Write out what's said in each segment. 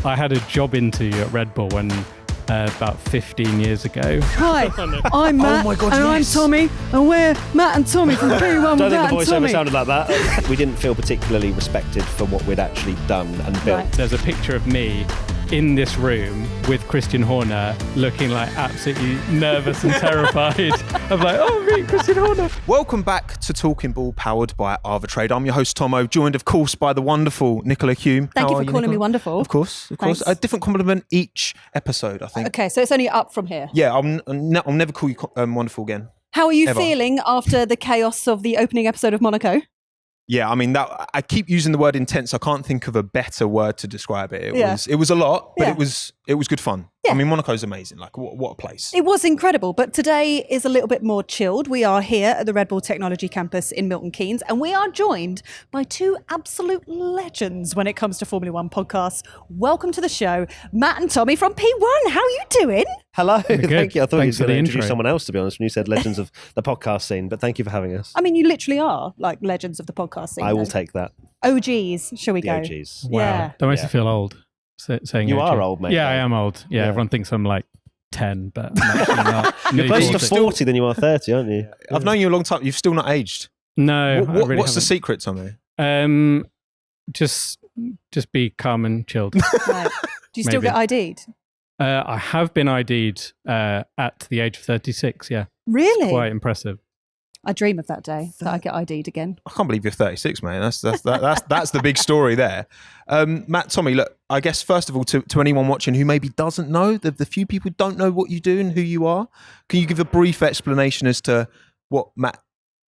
I had a job interview at Red Bull when about 15 years ago. Hi, I'm Matt, my God, and yes. I'm Tommy, and we're Matt and Tommy from P1 Don't with think Matt the and voiceover Tommy. sounded like that. We didn't feel particularly respected for what we'd actually done and built. Right. There's a picture of me in this room with Christian Horner looking like absolutely nervous and terrified. I'm like, oh, meet Christian Horner. Welcome back to Talking Ball, powered by Arbitrade. I'm your host, Tomo, joined, of course, by the wonderful Nicola Hume. Thank How you are for calling me Nicola? wonderful. Of course. Thanks. A different compliment each episode, I think. Okay, so it's only up from here. Yeah, I'll never call you wonderful again. How are you Ever. feeling after the chaos of the opening episode of Monaco? Yeah, I mean, that I keep using the word intense. I can't think of a better word to describe it. It was a lot, but Yeah. it was good fun. Yeah. I mean, Monaco's amazing. Like, what a place. It was incredible, but today is a little bit more chilled. We are here at the Red Bull Technology Campus in Milton Keynes, and we are joined by two absolute legends when it comes to Formula One podcasts. Welcome to the show, Matt and Tommy from P1. How are you doing? Hello, Good. thank you. I thought Thanks you for were the going to introduce intro. someone else, to be honest, when you said legends of the podcast scene, but thank you for having us. I mean, you literally are like legends of the podcast scene. I will though. take that. OGs, shall we The go? OGs. Wow. Yeah. That makes Yeah. me feel old. Saying You OG. are old, mate, Yeah, I though. am old. Yeah, Yeah. everyone thinks I'm like 10, but I'm actually not. You're Nearly closer to 40. 40 than you are 30, aren't you? I've known you a long time. You've still not aged. No, What- I really what's the haven't. secret, Tommy? Just be calm and chilled. Right. Do you still Maybe. get ID'd? I have been ID'd at the age of 36. Yeah, Really? quite impressive. I dream of that day that I get ID'd again. I can't believe you're 36, mate. That's the big story there. Matt, Tommy, look, I guess first of all, to anyone watching who maybe doesn't know, the few people who don't know what you do and who you are, can you give a brief explanation as to what Matt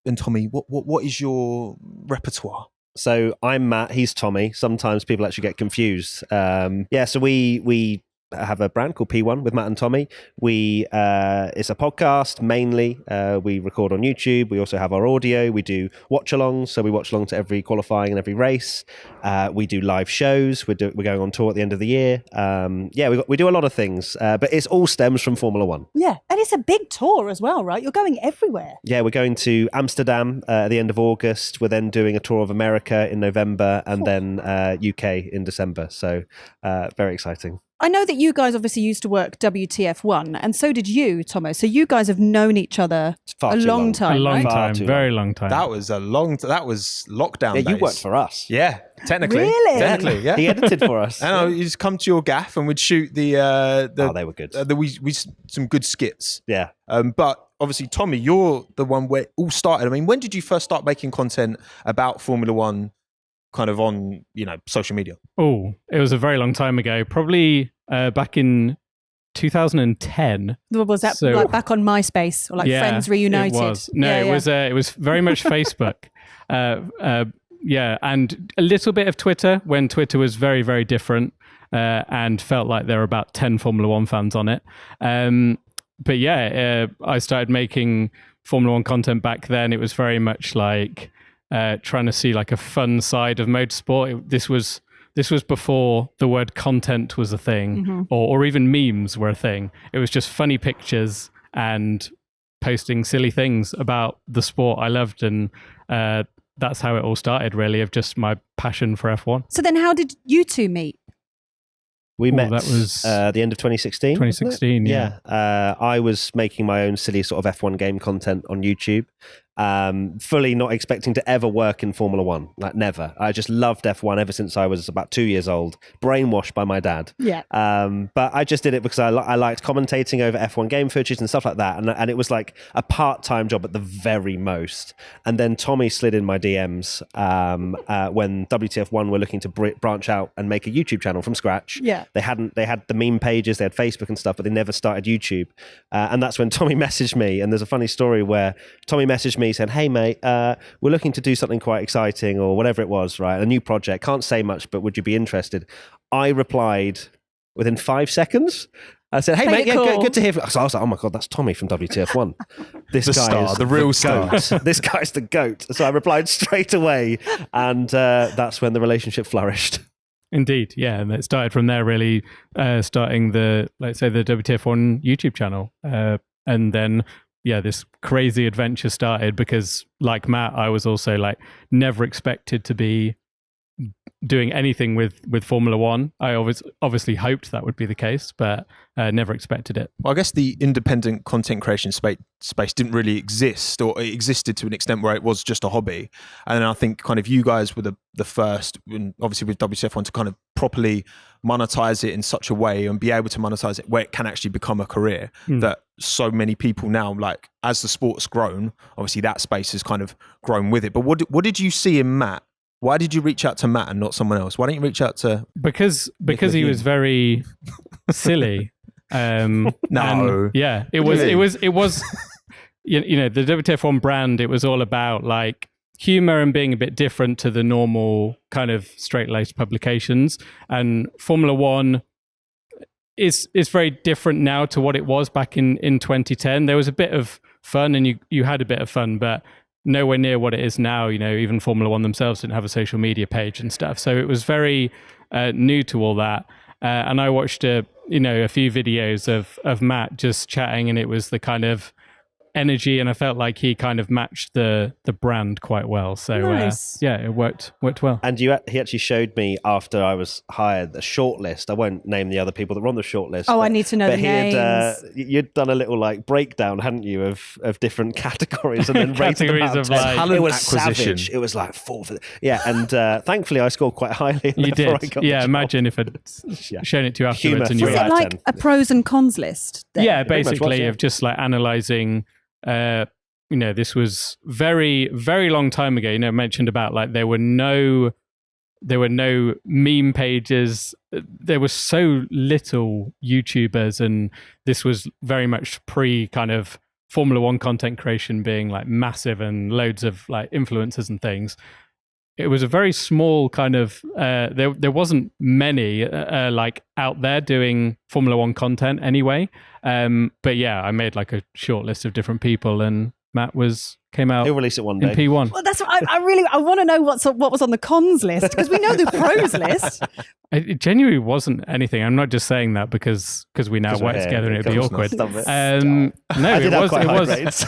and Tommy, what is your repertoire? So I'm Matt, he's Tommy. Sometimes people actually get confused. So we have a brand called P1 with Matt and Tommy. It's a podcast mainly. We record on YouTube. We also have our audio. We do watch-alongs, so we watch along to every qualifying and every race. We do live shows. We're going on tour at the end of the year. We do a lot of things, but it all stems from Formula One. Yeah, and it's a big tour as well, right? You're going everywhere. Yeah, we're going to Amsterdam at the end of August. We're then doing a tour of America in November and then UK in December. So very exciting. I know that you guys obviously used to work WTF1, and so did you, Tomo. So you guys have known each other Far a too long long. time, A long right? Far time, too very long time. That was lockdown Yeah, you days. worked for us. Yeah, technically. Really? Technically, yeah. He edited for us. I know, you just come to your gaff and we'd shoot they They were good. some good skits. Yeah. But obviously, Tommy, you're the one where it all started. I mean, when did you first start making content about Formula One kind of on, social media? Oh, it was a very long time ago. Probably back in 2010. Was that So- like back on MySpace or like Friends Reunited? It was. No, Yeah, it was very much Facebook. And a little bit of Twitter when Twitter was very, very different and felt like there were about 10 Formula One fans on it. I started making Formula One content back then. It was very much like trying to see like a fun side of motorsport. This was before the word content was a thing, or even memes were a thing. It was just funny pictures and posting silly things about the sport I loved, and that's how it all started, really, of just my passion for F1. So then how did you two meet? We met that was the end of 2016. 2016, yeah. I was making my own silly sort of F1 game content on YouTube. Fully not expecting to ever work in Formula One, like never. I just loved F1 ever since I was about 2 years old, brainwashed by my dad. Yeah. But I just did it because I liked commentating over F1 game footage and stuff like that. And it was like a part-time job at the very most. And then Tommy slid in my DMs when WTF1 were looking to branch out and make a YouTube channel from scratch. Yeah. They had the meme pages, they had Facebook and stuff, but they never started YouTube. And that's when Tommy messaged me. And there's a funny story where Tommy messaged me saying, "Hey mate, we're looking to do something quite exciting," or whatever it was, right? A new project. Can't say much, but would you be interested? I replied within 5 seconds. I said, "Hey Play mate, it yeah, cool." good to hear." So I was like, "Oh my god, that's Tommy from WTF1. This The guy star, is the real star." goat. This guy's the goat." So I replied straight away, and that's when the relationship flourished. Indeed, yeah, and it started from there, really, starting the WTF1 YouTube channel, and then this crazy adventure started because, like Matt, I was also like never expected to be doing anything with Formula One. I obviously hoped that would be the case, but never expected it. Well, I guess the independent content creation space didn't really exist, or it existed to an extent where it was just a hobby. And I think kind of you guys were the first, and obviously with WTF1, to kind of properly monetize it in such a way and be able to monetize it where it can actually become a career that so many people now, like as the sport's grown, obviously that space has kind of grown with it. But what did you see in Matt? Why did you reach out to Matt and not someone else? Why didn't you reach out to because he was very silly. No. Yeah, it was you know, the WTF1 brand, it was all about like humor and being a bit different to the normal kind of straight-laced publications. And Formula One is very different now to what it was back in 2010. There was a bit of fun, and you had a bit of fun, but nowhere near what it is now. You know, even Formula One themselves didn't have a social media page and stuff. So it was very new to all that. And I watched a few videos of Matt just chatting, and it was the kind of energy, and I felt like he kind of matched the brand quite well. So Nice. it worked well. And he actually showed me after I was hired the shortlist. I won't name the other people that were on the shortlist. Oh, I need to know the names. You'd done a little like breakdown, hadn't you, of different categories, and then rated them Categories out of, of 10. like, talent it was acquisition. savage. It was like 4 for and thankfully I scored quite highly. You before I did. got Yeah, the job. imagine if I'd shown it to you Humour afterwards and you free Was were it out of like 10. a pros and cons list? then? Yeah, pretty much was, basically yeah. of just like analyzing. This was very, very long time ago. I mentioned about like there were no meme pages. There was so little YouTubers, and this was very much pre kind of Formula One content creation being like massive and loads of like influencers and things. It was a very small kind of there wasn't many like out there doing Formula One content anyway. But yeah, I made like a short list of different people, and Matt came out He'll release it one in day. P1. Well, that's what I want to know what was on the cons list, because we know the pros list. It genuinely wasn't anything. I'm not just saying that because we now 'Cause we're work here, together and of it'd be course awkward. not. Stop it. No, I did have it quite high was grades.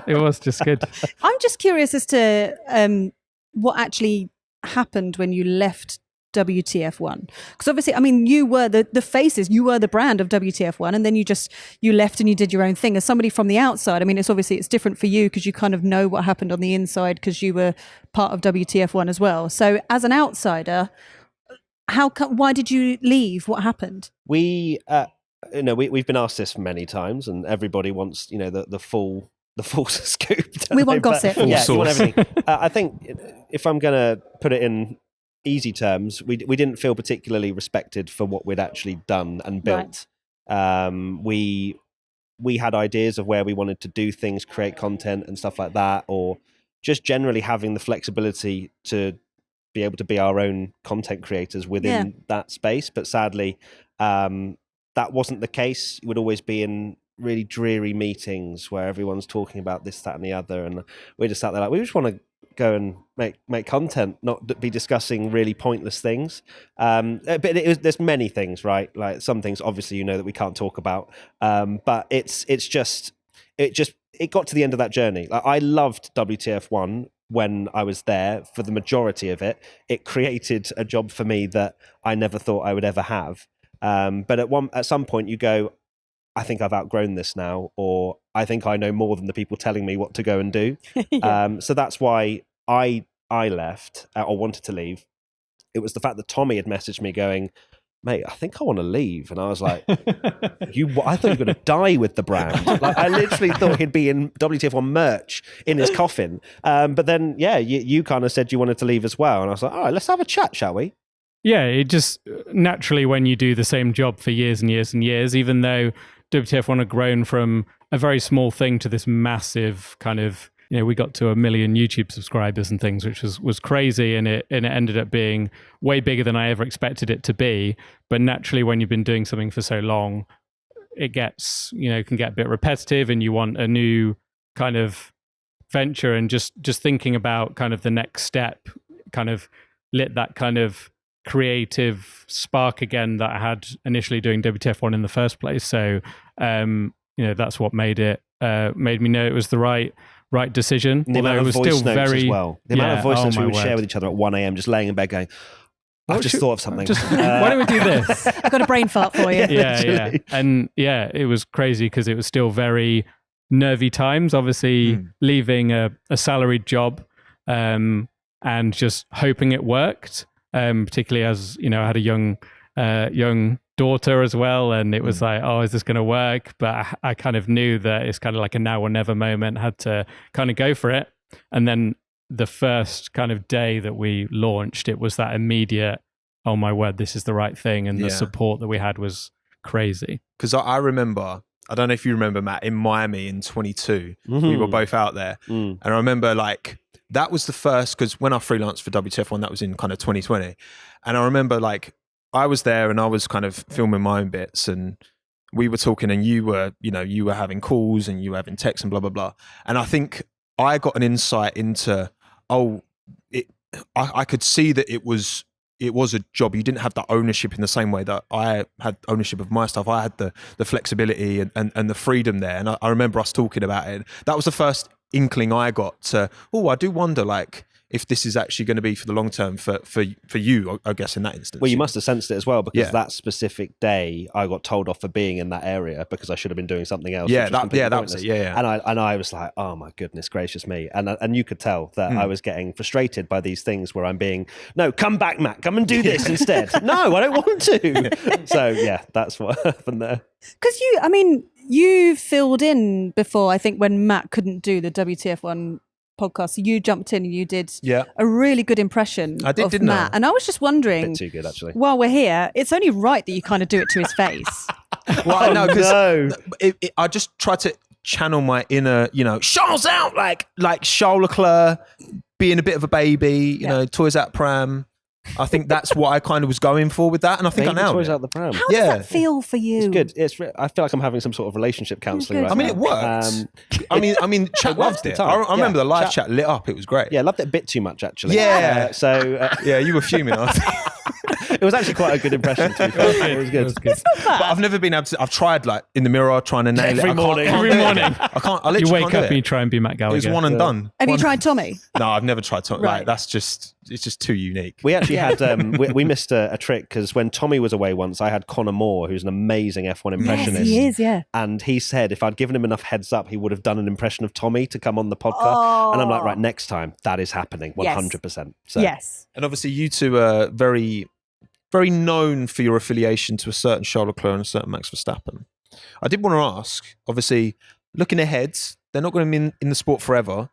it was just good. I'm just curious as to what actually happened when you left WTF1, because obviously, I mean, you were the faces, you were the brand of WTF1, and then you left and you did your own thing. As somebody from the outside, I mean, it's different for you because you kind of know what happened on the inside because you were part of WTF1 as well. So as an outsider, why did you leave? What happened? We've been asked this many times, and everybody wants the full scoop. We want gossip. Full Yeah, you want source. everything. I think if I'm going to put it in easy terms, we didn't feel particularly respected for what we'd actually done and built. We had ideas of where we wanted to do things, create content and stuff like that, or just generally having the flexibility to be able to be our own content creators within that space. But sadly, that wasn't the case. You would always be in really dreary meetings where everyone's talking about this, that, and the other, and we just sat there like, we just want to go and make content, not be discussing really pointless things. But there's many things, right? Like some things, obviously, that we can't talk about. But it got to the end of that journey. Like, I loved WTF1 when I was there for the majority of it. It created a job for me that I never thought I would ever have. But at some point you go, I think I've outgrown this now, or I think I know more than the people telling me what to go and do. So that's why I left or wanted to leave. It was the fact that Tommy had messaged me going, mate, I think I want to leave. And I was like, I thought you were going to die with the brand. Like, I literally thought he'd be in WTF1 merch in his coffin. But then, you kind of said you wanted to leave as well. And I was like, all right, let's have a chat, shall we? Yeah, it just naturally, when you do the same job for years and years and years, even though WTF1 had grown from a very small thing to this massive kind of, we got to 1 million YouTube subscribers and things, which was crazy, and it ended up being way bigger than I ever expected it to be. But naturally, when you've been doing something for so long, it gets, can get a bit repetitive, and you want a new kind of venture. And just thinking about kind of the next step kind of lit that kind of creative spark again that I had initially doing WTF1 in the first place. So that's what made me know it was the right right decision. And the although amount it of was voice still notes very as well. The amount of voice notes we would my share word. with each other at 1 a.m. just laying in bed going, I've just thought of something. Why don't we do this? I've got a brain fart for you. Yeah. And it was crazy because it was still very nervy times, obviously leaving a salaried job and just hoping it worked, particularly as, I had a young daughter as well, and it was like, oh, is this going to work? But I kind of knew that it's kind of like a now or never moment, had to kind of go for it. And then the first kind of day that we launched, it was that immediate, oh my word, this is the right thing. And the support that we had was crazy. Because I remember, I don't know if you remember, Matt, in Miami in 22, we were both out there. And I remember like, that was the first, because when I freelanced for WTF1, that was in kind of 2020. And I remember like, I was there and I was kind of filming my own bits, and we were talking, and you were having calls and you were having texts and blah, blah, blah. And I think I got an insight into, I could see that it was a job. You didn't have the ownership in the same way that I had ownership of my stuff. I had the flexibility and the freedom there. And I remember us talking about it. That was the first inkling I got to, I do wonder like if this is actually going to be for the long term for you, I guess, in that instance. Well, you must have sensed it as well, because that specific day I got told off for being in that area because I should have been doing something else. That was it. Yeah. And I was like, oh my goodness gracious me. And you could tell that I was getting frustrated by these things where I'm being, no, come back, Matt, come and do this instead. No, I don't want to. So yeah, that's what happened there. Because you filled in before, I think, when Matt couldn't do the WTF1 podcast. So you jumped in and you did a really good impression of Matt. And I was just wondering, a bit too good, actually. While we're here, it's only right that you kind of do it to his face. Well, no, because I just tried to channel my inner, Charles out, like Charles Leclerc being a bit of a baby, toys out pram. I think that's what I kind of was going for with that, and I think I nailed toys it. out the pram. How does that feel for you? It's good. I feel like I'm having some sort of relationship counselling right now. It worked. I mean, chat loved it. I remember the live chat lit up. It was great. Yeah, I loved it a bit too much, actually. Yeah. You were fuming, I think. It was actually quite a good impression, to be fair. It was good. It's not bad. But I've never been able to. I've tried like in the mirror trying to nail it. Every morning. I literally you wake can't up do and you try and be Matt Gallagher. It was one and done. Have you tried Tommy? No, I've never tried Tommy. Right. Like, it's just too unique. We actually had we missed a trick, because when Tommy was away once, I had Connor Moore, who's an amazing F1 impressionist. Yes, he is, yeah. And he said if I'd given him enough heads up, he would have done an impression of Tommy to come on the podcast. And I'm like, right, next time that is happening, 100%. So. Yes. And obviously, you two are very, very known for your affiliation to a certain Charles Leclerc and a certain Max Verstappen. I did want to ask, obviously, looking ahead, they're not going to be in the sport forever.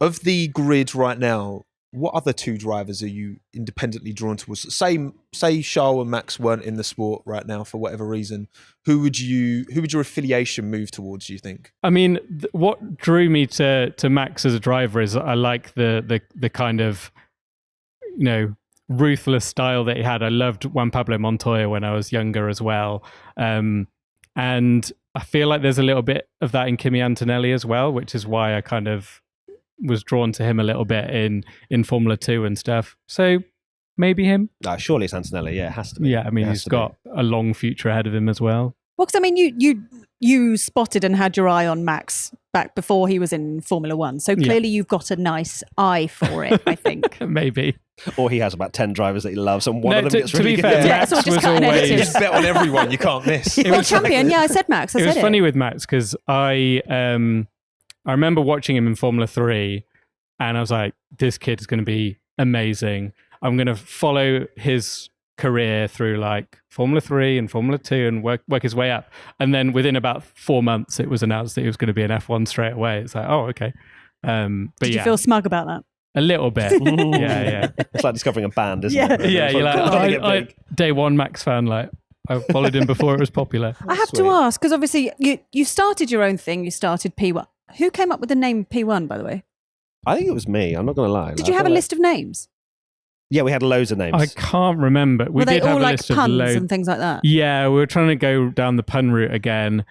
Of the grid right now, what other two drivers are you independently drawn towards? Say Charles and Max weren't in the sport right now for whatever reason. Who would your affiliation move towards, do you think? I mean, what drew me to Max as a driver is I like the kind of, ruthless style that he had. I loved Juan Pablo Montoya when I was younger as well. And I feel like there's a little bit of that in Kimi Antonelli as well, which is why I kind of was drawn to him a little bit in Formula 2 and stuff. So maybe him. Surely it's Antonelli. Yeah, it has to be. Yeah, I mean, he's got a long future ahead of him as well. Well, because I mean, you spotted and had your eye on Max back before he was in Formula 1. So clearly you've got a nice eye for it, I think. Maybe. Or he has about 10 drivers that he loves, and one of them gets really good. Fair, Yeah, Max so just was cut an always... editing. You bet on everyone, you can't miss. Well, champion, I said Max. I it said was funny with Max because I remember watching him in Formula 3 and I was like, this kid is going to be amazing. I'm going to follow his career through like Formula 3 and Formula 2 and work his way up. And then within about 4 months, it was announced that he was going to be an F1 straight away. It's like, oh, okay. But Did you feel smug about that? A little bit. Yeah. It's like discovering a band, isn't it? Yeah, you're like, I day one Max fan, like, I followed him before it was popular. I have to ask, because obviously you started your own thing, you started P1. Who came up with the name P1, by the way? I think it was me, I'm not going to lie. Did you have a list of names? Yeah, we had loads of names. I can't remember. Were they did have all a like list of puns and things like that? Yeah, we were trying to go down the pun route again.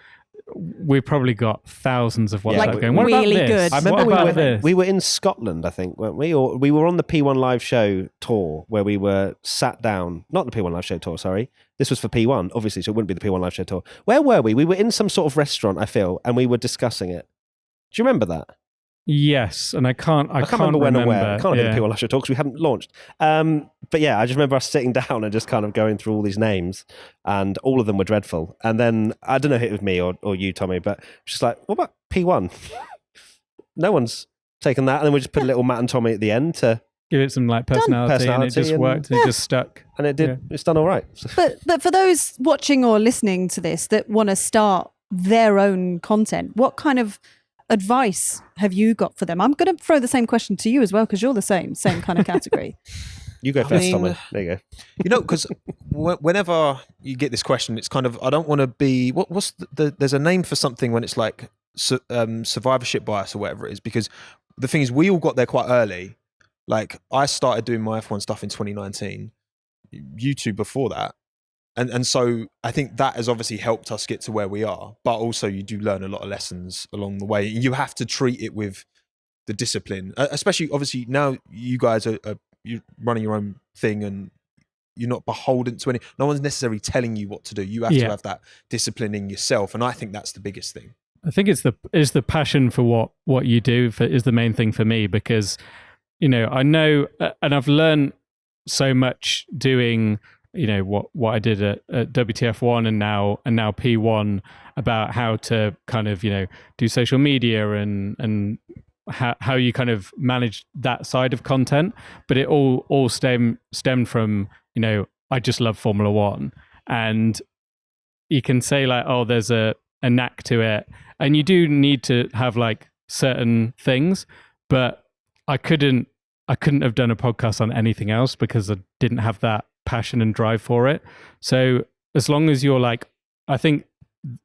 We probably got thousands of WhatsApp going. What really about this? good. I remember this? we were in Scotland, I think, weren't we? Or we were on the P1 Live Show tour where we were sat down. Not the P1 Live Show tour, sorry. This was for P1, obviously, so it wouldn't be the P1 Live Show tour. Where were we? We were in some sort of restaurant, I feel, and we were discussing it. Do you remember that? Yes, and I can't remember when or where. I can't remember Yeah. the People Lusher talk because we hadn't launched. But yeah, I just remember us sitting down and just kind of going through all these names, and all of them were dreadful. And then I don't know if it was me or you, Tommy, but just like, what about P1? No one's taken that, and then we just put a little Matt and Tommy at the end to Give it some like personality and it just and- worked. And it just stuck. and it did. Yeah. It's done all right. But for those watching or listening to this that want to start their own content, what kind of advice have you got for them? I'm going to throw the same question to you as well because you're the same kind of category. You go first, Tommy. There you go. You know, because whenever you get this question, it's kind of, I don't want to be, what's there's a name for something when it's like survivorship bias or whatever it is, because the thing is, we all got there quite early. Like, I started doing my F1 stuff in 2019, YouTube before that. And so I think that has obviously helped us get to where we are. But also you do learn a lot of lessons along the way. You have to treat it with the discipline, especially obviously now you guys are you're running your own thing and you're not beholden to any, no one's necessarily telling you what to do. You have to have that discipline in yourself. And I think that's the biggest thing. I think it's the passion for what you do is the main thing for me, because you know, I know, and I've learned so much doing, you know, what I did at WTF1 and now P1 about how to kind of, you know, do social media and how you kind of manage that side of content. But it all stemmed from, you know, I just love Formula One, and you can say like, oh, there's a knack to it, and you do need to have like certain things, but I couldn't have done a podcast on anything else because I didn't have that passion and drive for it. So as long as you're like, I think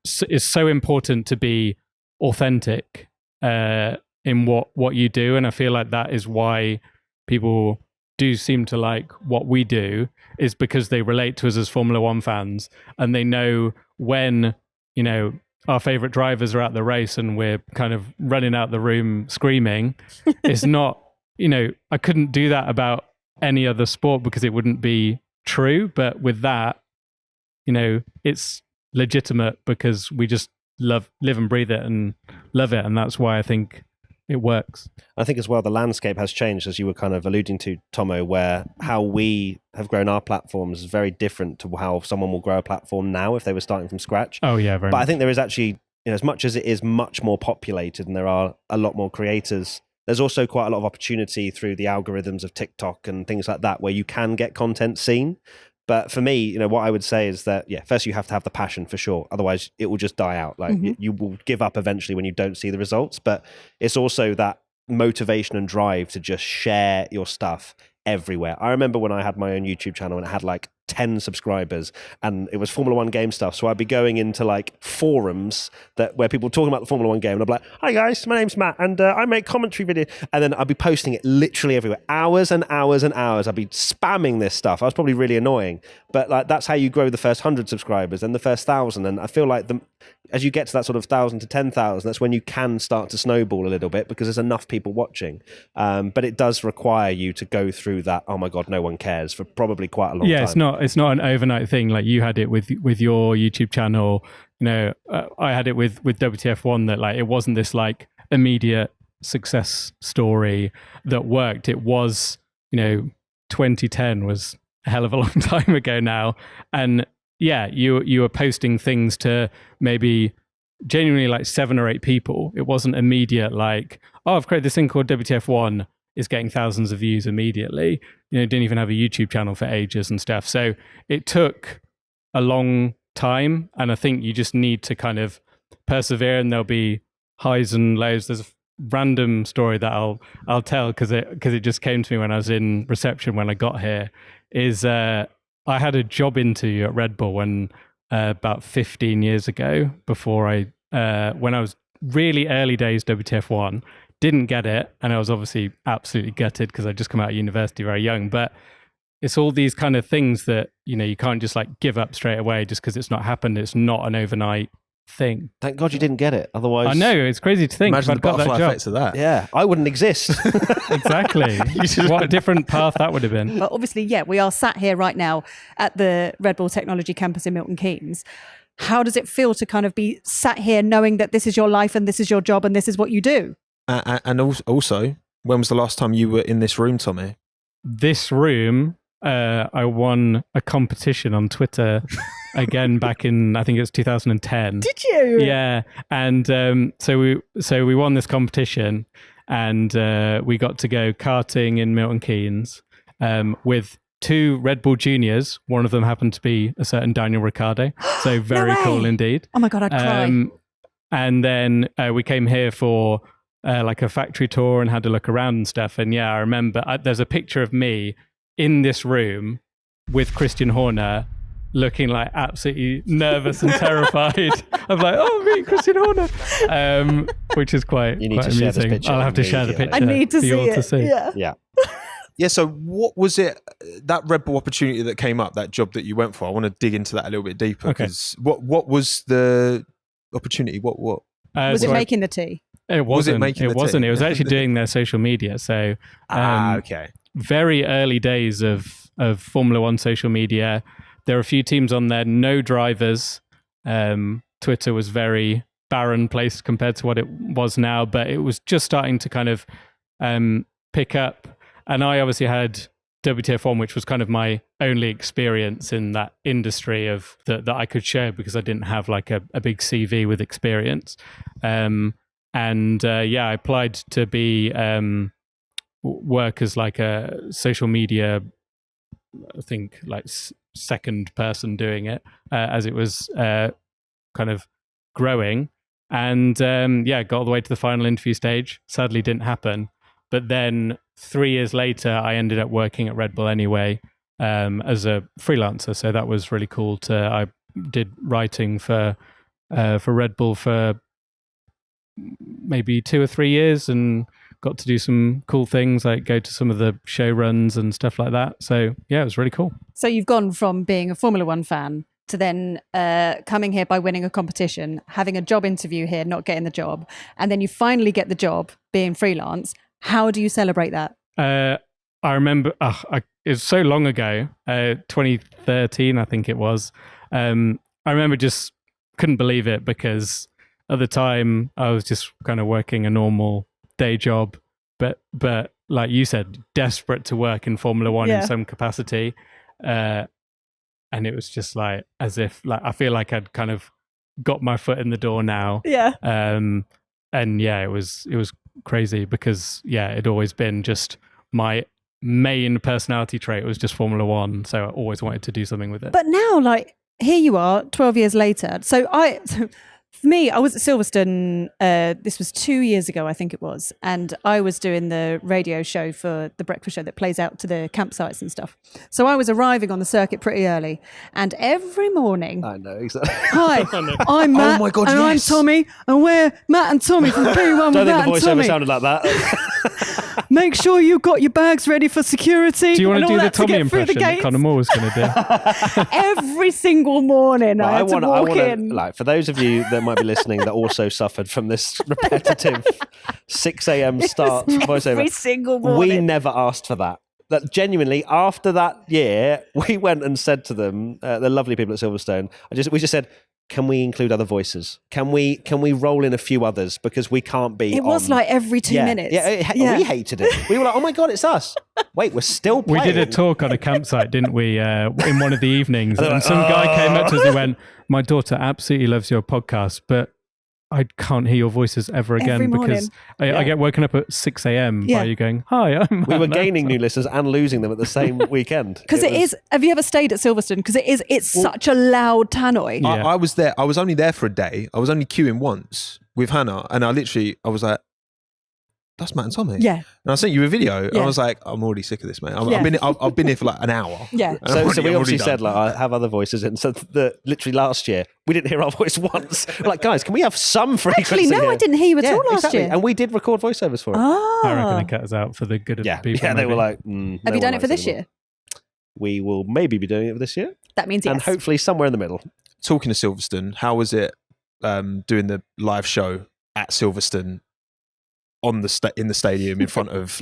it's so important to be authentic in what you do. And I feel like that is why people do seem to like what we do, is because they relate to us as Formula One fans, and they know when, you know, our favorite drivers are at the race and we're kind of running out the room screaming. It's not, you know, I couldn't do that about any other sport because it wouldn't be true. But with that, you know, it's legitimate because we just live and breathe it and love it. And that's why I think it works. I think as well, the landscape has changed, as you were kind of alluding to, Tomo, where how we have grown our platforms is very different to how someone will grow a platform now if they were starting from scratch. Oh, yeah, very But much. I think there is actually, you know, as much as it is much more populated and there are a lot more creators, there's also quite a lot of opportunity through the algorithms of TikTok and things like that where you can get content seen. But for me, you know, what I would say is that, yeah, first you have to have the passion for sure. Otherwise, it will just die out. Like you will give up eventually when you don't see the results. But it's also that motivation and drive to just share your stuff everywhere. I remember when I had my own YouTube channel and it had like 10 subscribers and it was Formula One game stuff. So I'd be going into like forums where people were talking about the Formula One game and I'd be like, hi guys, my name's Matt and I make commentary video. And then I'd be posting it literally everywhere, hours and hours and hours. I'd be spamming this stuff. I was probably really annoying, but like that's how you grow the first 100 subscribers and the first 1,000. And I feel like as you get to that sort of 1,000 to 10,000, that's when you can start to snowball a little bit because there's enough people watching. But it does require you to go through that, oh my God, no one cares, for probably quite a long time. Yeah, it's not an overnight thing. Like you had it with your YouTube channel. You know, I had it with WTF1 that like it wasn't this like immediate success story that worked. It was, you know, 2010 was a hell of a long time ago now. And yeah, you were posting things to maybe genuinely like 7 or 8 people. It wasn't immediate like, oh, I've created this thing called WTF1. Is getting thousands of views immediately. You know, didn't even have a YouTube channel for ages and stuff. So it took a long time. And I think you just need to kind of persevere and there'll be highs and lows. There's a random story that I'll tell because it just came to me when I was in reception when I got here, is I had a job interview at Red Bull when about 15 years ago before when I was really early days WTF1. Didn't get it, and I was obviously absolutely gutted because I'd just come out of university very young. But it's all these kind of things that, you know, you can't just like give up straight away just because it's not happened. It's not an overnight thing. Thank God you didn't get it. Otherwise, I know, it's crazy to think. Imagine the butterfly effects of that. Yeah, I wouldn't exist. Exactly. What a different path that would have been. But obviously, yeah, we are sat here right now at the Red Bull Technology Campus in Milton Keynes. How does it feel to kind of be sat here knowing that this is your life and this is your job and this is what you do? And also, when was the last time you were in this room, Tommy? This room, I won a competition on Twitter again back in, I think it was 2010. Did you? Yeah, and so we won this competition, and we got to go karting in Milton Keynes with 2 Red Bull juniors. One of them happened to be a certain Daniel Ricciardo, so very cool indeed. Oh my God, I'd cry. And then we came here for like a factory tour and had to look around and stuff. And yeah, I remember there's a picture of me in this room with Christian Horner, looking like absolutely nervous and terrified. I'm like, oh, me, Christian Horner, which is quite You need to amusing. share this picture I'll have to share the immediately. picture. I need to for you all see it. to see. Yeah. Yeah. Yeah, so what was it, that Red Bull opportunity that came up, that job that you went for? I want to dig into that a little bit deeper. Okay. Because what was the opportunity? What? Was it so making the tea? It wasn't. making the wasn't. tea? It was actually doing their social media. So Okay. very early days of Formula One social media. There are a few teams on there, no drivers. Twitter was very barren place compared to what it was now, but it was just starting to kind of pick up. And I obviously had WTF1, which was kind of my only experience in that industry of that I could share, because I didn't have like a big CV with experience. I applied to be work as like a social media, I think like second person doing it as it was kind of growing, and got all the way to the final interview stage. Sadly didn't happen, but then 3 years later I ended up working at Red Bull anyway, as a freelancer. So that was really cool. I did writing for Red Bull for maybe 2 or 3 years and got to do some cool things, like go to some of the show runs and stuff like that. So yeah, it was really cool. So you've gone from being a Formula One fan to then coming here by winning a competition, having a job interview here, not getting the job, and then you finally get the job being freelance. How do you celebrate that? I remember, it was so long ago, 2013, I think it was. I remember just couldn't believe it, because at the time I was just kind of working a normal day job, but like you said, desperate to work in Formula One in some capacity. And it was just like, as if, like, I feel like I'd kind of got my foot in the door now. Yeah. And yeah, it was crazy, because yeah, it'd always been just my main personality trait was just Formula One. So I always wanted to do something with it. But now, like, here you are 12 years later. So for me, I was at Silverstone, this was 2 years ago, I think it was. And I was doing the radio show for the breakfast show that plays out to the campsites and stuff. So I was arriving on the circuit pretty early. And every morning, I know, exactly. hi, I'm Matt, my God, and I'm yes. Tommy, and we're Matt and Tommy from P1 Don't with think Matt the and voiceover Tommy. sounded like that. Make sure you've got your bags ready for security. Do you want and to all do the that to Tommy get through the impression that gates. Conor Moore was going to do? Every single morning, I had to walk in. Like, for those of you that might be listening that also suffered from this repetitive 6 a.m. start voiceover, Every single morning. we never asked for that. That genuinely, after that year, we went and said to them, the lovely people at Silverstone, we just said, can we include other voices? Can we roll in a few others, because we can't be. It was like every 2 minutes. Yeah, we hated it. We were like, oh my God, it's us. Wait, we're still We playing. did a talk on a campsite, didn't we, in one of the evenings? And some guy came up to us and went, my daughter absolutely loves your podcast, but I can't hear your voices ever again, Every because I get woken up at 6 a.m. by you going, hi, I'm We were Matt." gaining new listeners and losing them at the same weekend. Because it is. Have you ever stayed at Silverstone? Because it's such a loud tannoy. Yeah. I was there. I was only there for a day. I was only queuing once with Hannah, and I was like, that's Matt and Tommy. Yeah. And I sent you a video. And Yeah. I was like, I'm already sick of this, mate. Yeah. I've been here for like an hour. Yeah. And So I'm we already obviously done. said, like, I have other voices in. So literally last year, we didn't hear our voice once. We're like, guys, can we have some frequency? Actually, no, here? I didn't hear you at all last exactly. year. And we did record voiceovers for it. I reckon Ah. they cut us out for the good of Yeah, the people. yeah. They maybe. were like, Have no you one done it for likes this anymore. year? We will maybe be doing it for this year. That means yes. And hopefully somewhere in the middle. Talking to Silverstone, how was it doing the live show at Silverstone on the in the stadium in front of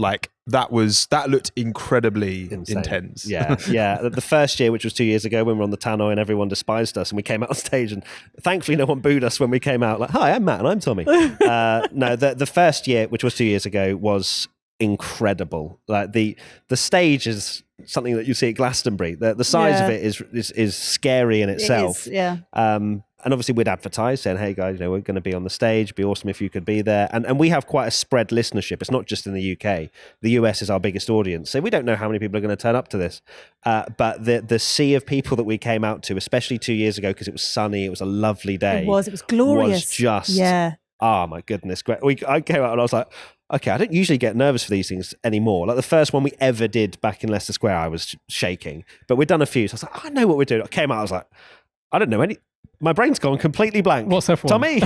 that looked incredibly intense. Yeah. The first year, which was 2 years ago, when we were on the tannoy and everyone despised us, and we came out on stage, and thankfully no one booed us when we came out. Like, hi, I'm Matt and I'm Tommy. No, the first year, which was 2 years ago, was incredible. Like the stage is something that you see at Glastonbury. The size of it is scary in itself. It is, yeah. And obviously we'd advertise saying, hey guys, we're going to be on the stage. It'd be awesome if you could be there. And we have quite a spread listenership. It's not just in the UK. The US is our biggest audience. So we don't know how many people are going to turn up to this. But the sea of people that we came out to, especially 2 years ago, because it was sunny, it was a lovely day. It was glorious. Was just, oh my goodness. Great. I came out and I was like, okay, I don't usually get nervous for these things anymore. Like the first one we ever did back in Leicester Square, I was shaking. But we'd done a few. So I was like, I know what we're doing. I came out, I was like, I don't know any. My brain's gone completely blank. What's F1? Tommy?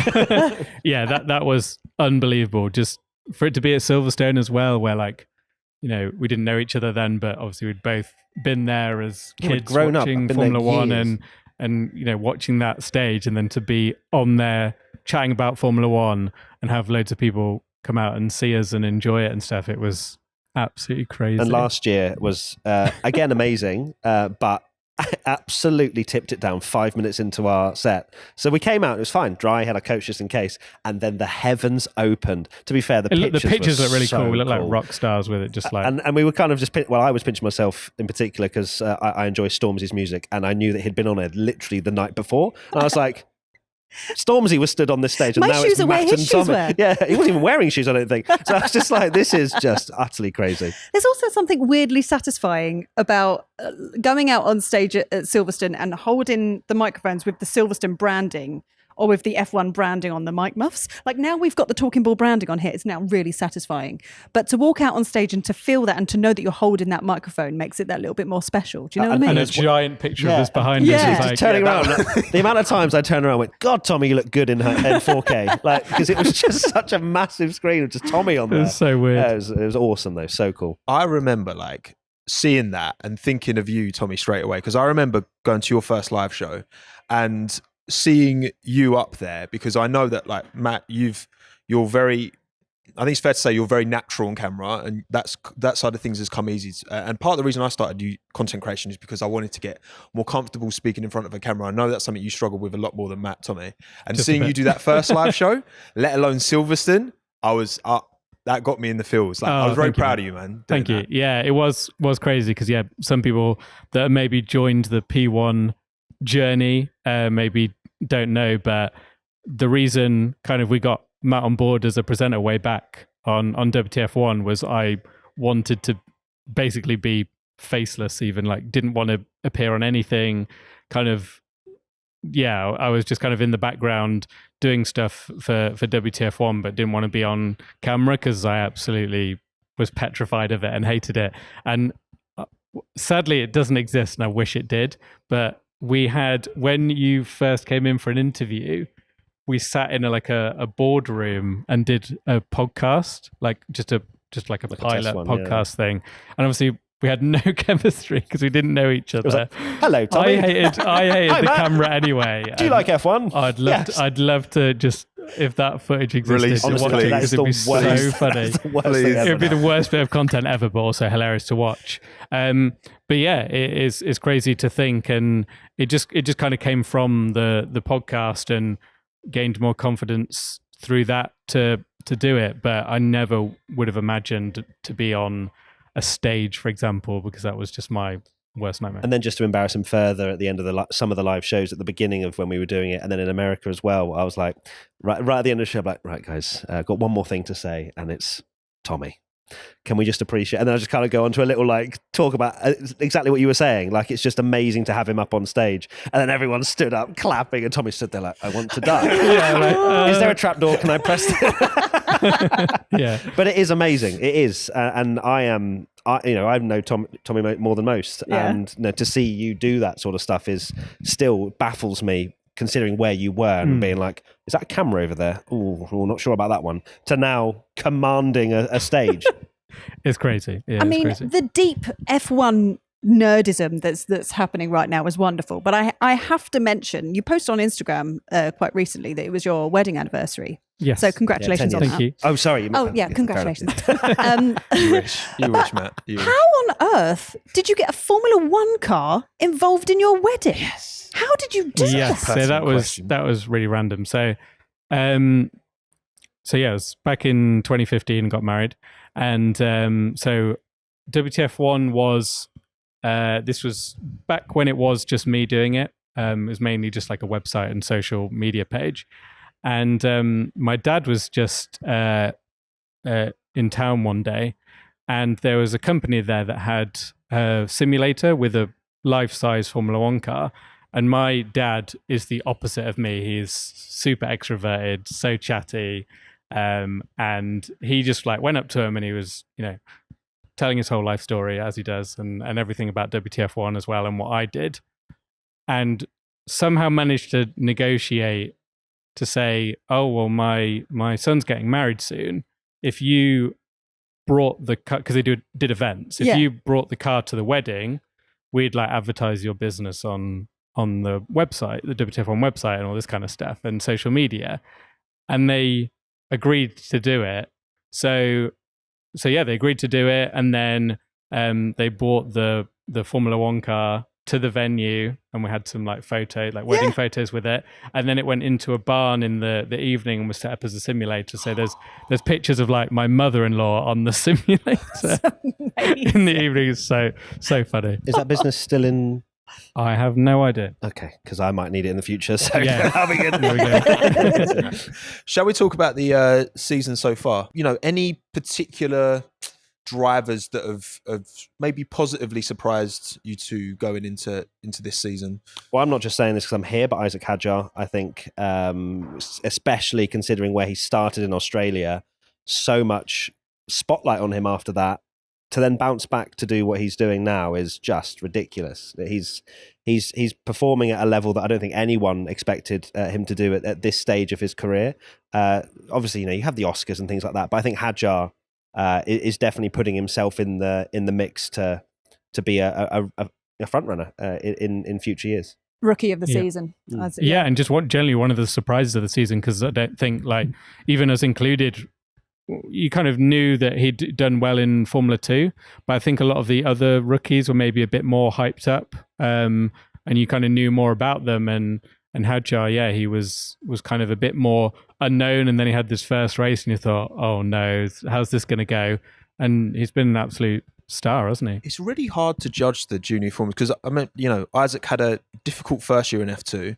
Yeah, that was unbelievable. Just for it to be at Silverstone as well, where we didn't know each other then, but obviously we'd both been there as kids watching Formula One and watching that stage, and then to be on there chatting about Formula One and have loads of people come out and see us and enjoy it and stuff. It was absolutely crazy. And last year was again amazing, but I absolutely tipped it down 5 minutes into our set. So we came out, it was fine, dry, had our coach just in case, and then the heavens opened. To be fair, the pictures look really so cool. We look like rock stars with it, just like... And we were kind of just... I was pinching myself in particular because I enjoy Stormzy's music, and I knew that he'd been on it literally the night before. And I was like... Stormzy was stood on this stage, and My now shoes it's are where Matt his and shoes Tommy. were. Yeah, he wasn't even wearing shoes, I don't think. So I was just like, this is just utterly crazy. There's also something weirdly satisfying about going out on stage at Silverstone and holding the microphones with the Silverstone branding or with the F1 branding on the mic muffs. Like now we've got the Talking Ball branding on here. It's now really satisfying. But to walk out on stage and to feel that and to know that you're holding that microphone makes it that little bit more special. Do you know what I mean? And a giant picture of us behind Yeah. us. Just turning around. The amount of times I turned around and went, God, Tommy, you look good in 4K. Because it was just such a massive screen with just Tommy on there. It was so weird. Yeah, it was awesome though. So cool. I remember seeing that and thinking of you, Tommy, straight away, because I remember going to your first live show and seeing you up there, because I know that Matt, you're very, I think it's fair to say you're very natural on camera, and that side of things has come easy. And part of the reason I started content creation is because I wanted to get more comfortable speaking in front of a camera. I know that's something you struggle with a lot more than Matt, Tommy. And Just seeing you do that first live show, let alone Silverstone, that got me in the feels. I was very proud of you, man. Thank you. Yeah, it was crazy because some people that maybe joined the P1 journey maybe don't know, but the reason kind of we got Matt on board as a presenter way back on WTF1 was I wanted to basically be faceless, even didn't want to appear on anything, kind of. Yeah, I was just kind of in the background doing stuff for WTF1, but didn't want to be on camera because I absolutely was petrified of it and hated it. And sadly, it doesn't exist, and I wish it did. But we had, when you first came in for an interview, we sat in a boardroom and did a podcast, just a pilot podcast thing. And obviously we had no chemistry because we didn't know each other. Hello, Tommy. I hated Hi, the Matt. camera anyway. Do you like F1? I'd love to just, if that footage existed, Release to it, watch it please. because it'd be so funny. That's the worst thing ever It would be now. the worst bit of content ever, but also hilarious to watch. But yeah, it's crazy to think, and it just kind of came from the podcast and gained more confidence through that to do it. But I never would have imagined to be on a stage, for example, because that was just my worst nightmare. And then just to embarrass him further at the end of some of the live shows at the beginning of when we were doing it, and then in America as well, I was like, right at the end of the show, I'm like, right guys, got one more thing to say, and it's Tommy. Can we just appreciate? And then I just kind of go on to a little talk about exactly what you were saying. It's just amazing to have him up on stage. And then everyone stood up clapping, and Tommy stood there like, I want to die. Is there a trapdoor? Can I press it? Yeah. But it is amazing. It is. And I know Tommy more than most. Yeah. And to see you do that sort of stuff still baffles me, considering where you were and being like, is that a camera over there? Oh, not sure about that one. To now commanding a stage. It's crazy. Yeah, I mean, crazy. the deep F1 nerdism that's happening right now is wonderful. But I have to mention, you posted on Instagram quite recently that it was your wedding anniversary. Yes. So congratulations 10 on years. that. Thank you. Oh, sorry. Oh yeah, congratulations. You wish, Matt. You wish. How on earth did you get a Formula One car involved in your wedding? Yes. How did you do Yes, that? so Personal question. that was really random. So it was back in 2015, got married, and so WTF1 was this was back when it was just me doing it. It was mainly just like a website and social media page, and my dad was just in town one day, and there was a company there that had a simulator with a life-size Formula One car. And my dad is the opposite of me. He's super extroverted, so chatty, and he just like went up to him and he was, telling his whole life story as he does, and everything about WTF1 as well and what I did, and somehow managed to negotiate to say, oh well, my son's getting married soon. If you brought the car, because they did events, if you brought the car to the wedding, we'd like advertise your business on the website, the WTF1 website, and all this kind of stuff, and social media. And they agreed to do it. So yeah, they agreed to do it, and then they bought the Formula One car to the venue, and we had some like wedding photos with it. And then it went into a barn in the evening and was set up as a simulator. So there's pictures of like my mother-in-law on the simulator in the evening. It's so funny. Is that business still in? I have no idea. Okay, because I might need it in the future. So Yeah. that'll be good. There we go. Shall we talk about the season so far? Any particular drivers that have maybe positively surprised you two going into this season? Well, I'm not just saying this because I'm here, but Isaac Hadjar, I think, especially considering where he started in Australia, so much spotlight on him after that. To then bounce back to do what he's doing now is just ridiculous. He's performing at a level that I don't think anyone expected him to do at this stage of his career. Obviously, you have the Oscars and things like that, but I think Hadjar is definitely putting himself in the mix to be a front runner in future years. Rookie of the season. And just generally one of the surprises of the season, because I don't think even us included, you kind of knew that he'd done well in Formula 2, but I think a lot of the other rookies were maybe a bit more hyped up, and you kind of knew more about them. And Hadjar, he was kind of a bit more unknown, and then he had this first race and you thought, oh no, how's this going to go? And he's been an absolute star, hasn't he? It's really hard to judge the junior formulas because Isaac had a difficult first year in F2.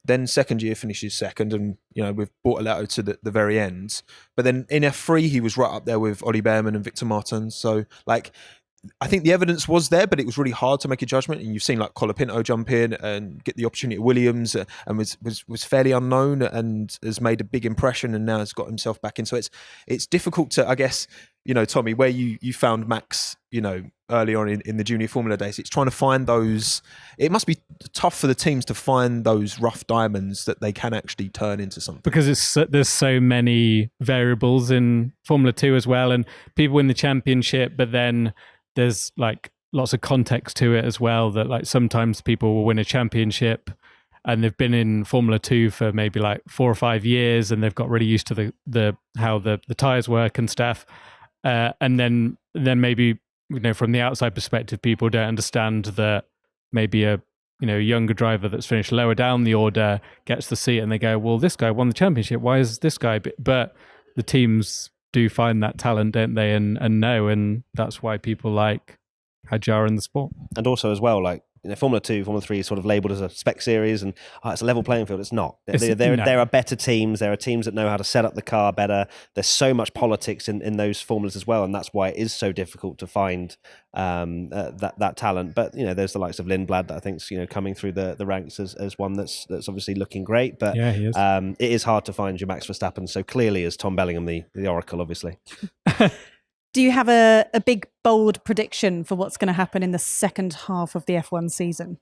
Then second year finishes second, and we've brought Aleto to the very end. But then in F3 he was right up there with Ollie Behrman and Victor Martin. So I think the evidence was there, but it was really hard to make a judgment. And you've seen like Colapinto jump in and get the opportunity at Williams, and was fairly unknown and has made a big impression, and now has got himself back in. So it's difficult to, I guess, Tommy, where you found Max, early on in the junior Formula days, it's trying to find those. It must be tough for the teams to find those rough diamonds that they can actually turn into something. Because there's so many variables in Formula 2 as well, and people win the championship, but then there's like lots of context to it as well, that like sometimes people will win a championship and they've been in Formula 2 for maybe like 4 or 5 years, and they've got really used to the how the tires work and stuff, and then maybe from the outside perspective, people don't understand that maybe a younger driver that's finished lower down the order gets the seat, and they go, well, this guy won the championship, why is this guy? But the teams do find that talent, don't they, and know, and that's why people like Hadjar in the sport. And also as well, Formula 2, Formula 3 is sort of labelled as a spec series, and it's a level playing field. It's not. There are better teams. There are teams that know how to set up the car better. There's so much politics in those formulas as well, and that's why it is so difficult to find that talent. But there's the likes of Lindblad that I think's coming through the ranks as one that's obviously looking great. But yeah, he is. It is hard to find your Max Verstappen so clearly as Tom Bellingham, the oracle, obviously. Do you have a big, bold prediction for what's going to happen in the second half of the F1 season?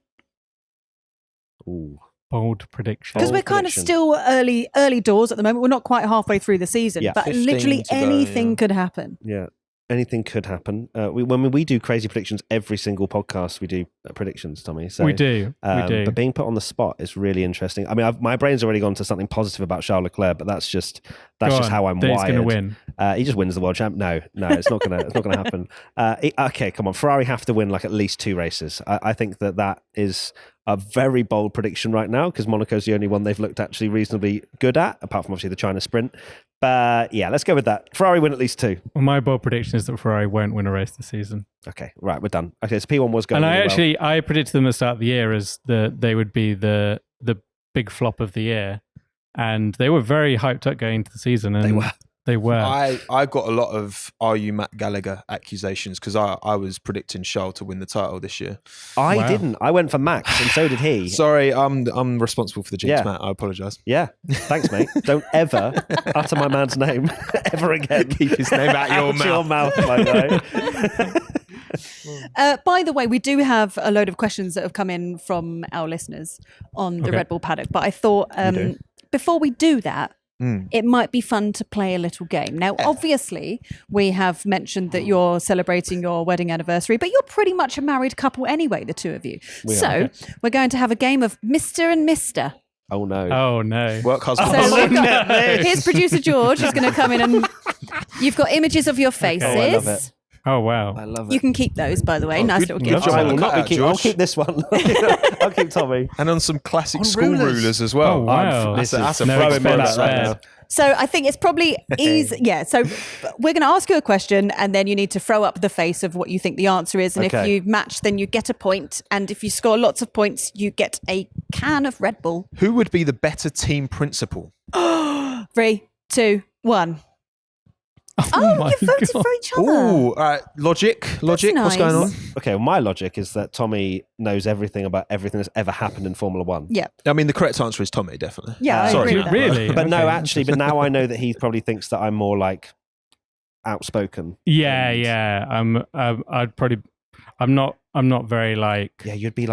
Ooh, bold prediction. Because we're kind of still early doors at the moment. We're not quite halfway through the season, but 15 literally to go, anything could happen. Yeah. anything could happen. When we do crazy predictions, every single podcast we do predictions, Tommy. So we do. But being put on the spot is really interesting. I mean, my brain's already gone to something positive about Charles Leclerc, but that's just how I'm wired. He's going to win. He just wins the world champ. No, it's not gonna happen. Okay, come on. Ferrari have to win like at least 2 races. I think that is a very bold prediction right now because Monaco's the only one they've looked actually reasonably good at, apart from obviously the China sprint. But yeah, let's go with that. Ferrari win at least 2. Well, my bold prediction is that Ferrari won't win a race this season. Okay, right, we're done. Okay, so P1 was going. And really I predicted them at the start of the year as they would be the big flop of the year, and they were very hyped up going into the season. And They were. I got a lot of "Are you Matt Gallagher" accusations because I was predicting Charles to win the title this year. I didn't. I went for Max, and so did he. Sorry, I'm responsible for the jinx, Yeah. Matt. I apologise. Yeah, thanks, mate. Don't ever utter my man's name ever again. Keep his name out your mouth. Like that. By the way, we do have a load of questions that have come in from our listeners on the Okay. Red Bull Paddock, but I thought before we do that, it might be fun to play a little game. Now, obviously, we have mentioned that you're celebrating your wedding anniversary, but you're pretty much a married couple anyway, the two of you. We're going to have a game of Mr. and Mr. Oh no! Oh no! Work husband. So we've got, here's producer George who's going to come in and you've got images of your faces. I love it. Oh wow! I love it. You can keep those, by the way. Nice good- little good gift. job. I will not be Cut out, I'll Josh. keep this one. I'll keep Tommy. And on some classic On school rulers as well. Oh, wow. That's a no throwing expense bonus right spared. now. So I think it's probably easy. Yeah. So we're going to ask you a question and then you need to throw up the face of what you think the answer is. And if Okay. you match, then you get a point. And if you score lots of points, you get a can of Red Bull. Who would be the better team principal? 3, 2, 1. Oh, my You voted God. for each other. Ooh, all right. Logic. What's nice. going on? Okay, well, my logic is that Tommy knows everything about everything that's ever happened in Formula One. Yeah. I mean, the correct answer is Tommy, definitely. Yeah, I Sorry. agree with that. Really? But no, Okay, actually, but now I know that he probably thinks that I'm more like outspoken. Yeah. I'm not very like. Yeah, you'd be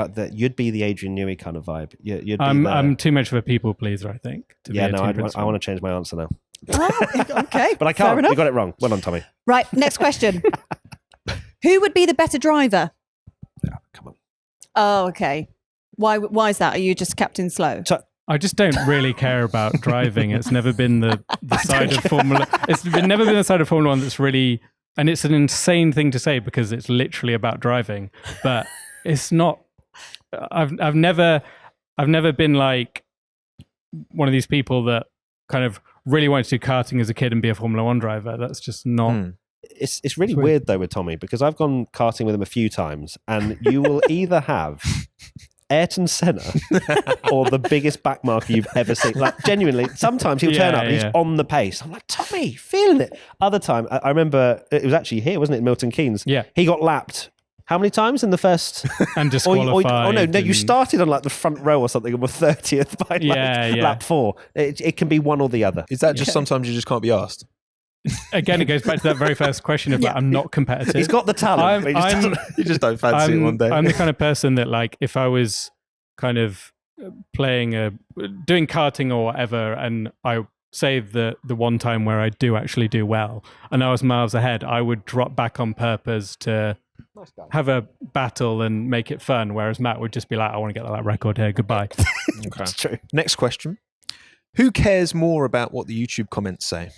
the Adrian Newey kind of vibe. You'd be I'm too much of a people pleaser, I think. To yeah, be a no, team I principal. want to change my answer now. Oh, okay. But I Fair can't. enough. We got it wrong. Well done, Tommy. Right. Next question. Who would be the better driver? Yeah, come on. Oh, okay. Why is that? Are you just Captain Slow? I just don't really care about driving. It's never been the side of Formula. Never been the side of Formula One that's really, and it's an insane thing to say because it's literally about driving. But it's not. I've never been like one of these people that kind of really wanted to do karting as a kid and be a Formula One driver. That's just not. It's really It's weird. weird though with Tommy because I've gone karting with him a few times, and you will either have Ayrton Senna or the biggest backmarker you've ever seen. Like genuinely, sometimes he'll turn up and he's on the pace. I'm like, Tommy, feeling it. Other time, I remember it was actually here, wasn't it, in Milton Keynes? Yeah. He got lapped. How many times in the first? And disqualified. Oh no, you and- started on like the front row or something and were 30th by like lap 4. It can be one or the other. Is that just sometimes you just can't be asked? Again, it goes back to that very first question of like, I'm not competitive. He's got the talent. but he just doesn't- You just don't fancy it one day. I'm the kind of person that like if I was kind of doing karting or whatever, and I say the one time where I do actually do well, and I was miles ahead, I would drop back on purpose to have a battle and make it fun. Whereas Matt would just be like, I want to get that record here. Goodbye. Okay. It's true. Next question. Who cares more about what the YouTube comments say?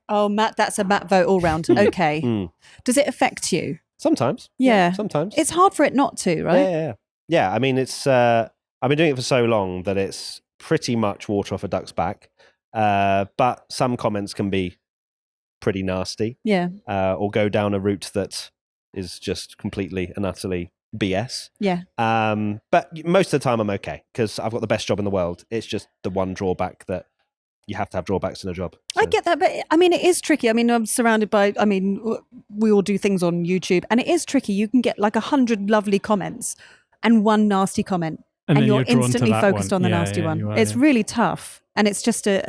Oh, Matt, that's a Matt vote all round. Okay. Mm. Does it affect you? Sometimes. Yeah. Sometimes. It's hard for it not to, right? Yeah. I mean, it's. I've been doing it for so long that it's pretty much water off a duck's back. But some comments can be pretty nasty, Yeah. or go down a route that is just completely and utterly BS. Yeah. But most of the time, I'm okay because I've got the best job in the world. It's just the one drawback that you have to have drawbacks in a job. I So- get that, but I mean, it is tricky. I mean, I'm surrounded by, we all do things on YouTube and it is tricky. You can get like 100 lovely comments and one nasty comment and then you're drawn to instantly that focused one. on the Yeah, nasty yeah, one. you are, It's yeah. really tough. And it's just a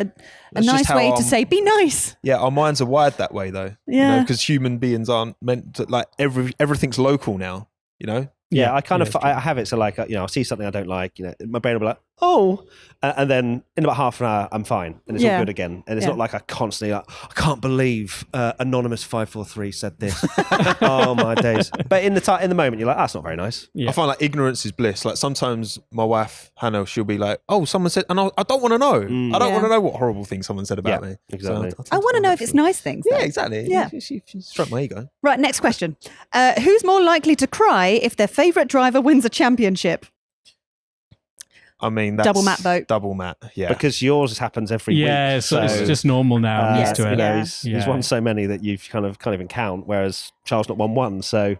That's just nice how way to I'm- say, be nice. Yeah, our minds are wired that way though. Yeah. Because human beings aren't meant to, like, everything's local now, you know? Yeah, I kind yeah, of it's true. I have it so like I'll see something I don't like, my brain will be like, oh. And then in about half an hour, I'm fine. And it's all Yeah. good again. And it's Yeah. not like I constantly, like, I can't believe Anonymous 543 said this. Oh, my days. But in the moment, you're like, that's not very nice. Yeah. I find like ignorance is bliss. Like sometimes my wife, Hannah, she'll be like, oh, someone said, and I don't want to know. I don't Yeah. want to know what horrible thing someone said about Yeah, me. exactly. So I want to know if it's nice things. Yeah, though. exactly. Yeah. She struck my ego. Right, next question. Who's more likely to cry if their favourite driver wins a championship? I mean, that's Double Matt vote. Double Matt, yeah. Because yours happens every Yeah, week. so it's just normal now. I'm used to you it. know, Yeah. he's Yeah. won so many that you kind of can't even count, whereas Charles not won one. So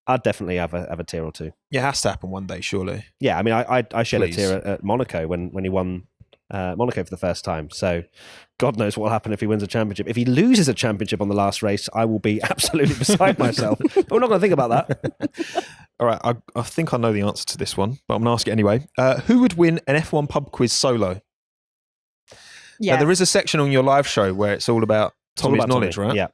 I'd definitely have a tear or two. Yeah, it has to happen one day, surely. Yeah, I mean, I shed Please. a tear at Monaco when he won Monaco for the first time. So God knows what will happen if he wins a championship. If he loses a championship on the last race, I will be absolutely beside myself. But we're not going to think about that. All right, I think I know the answer to this one, but I'm going to ask it anyway. Who would win an F1 pub quiz solo? Yeah. Now, there is a section on your live show where it's all about It's all Tommy's about knowledge, Tommy. right? Yeah.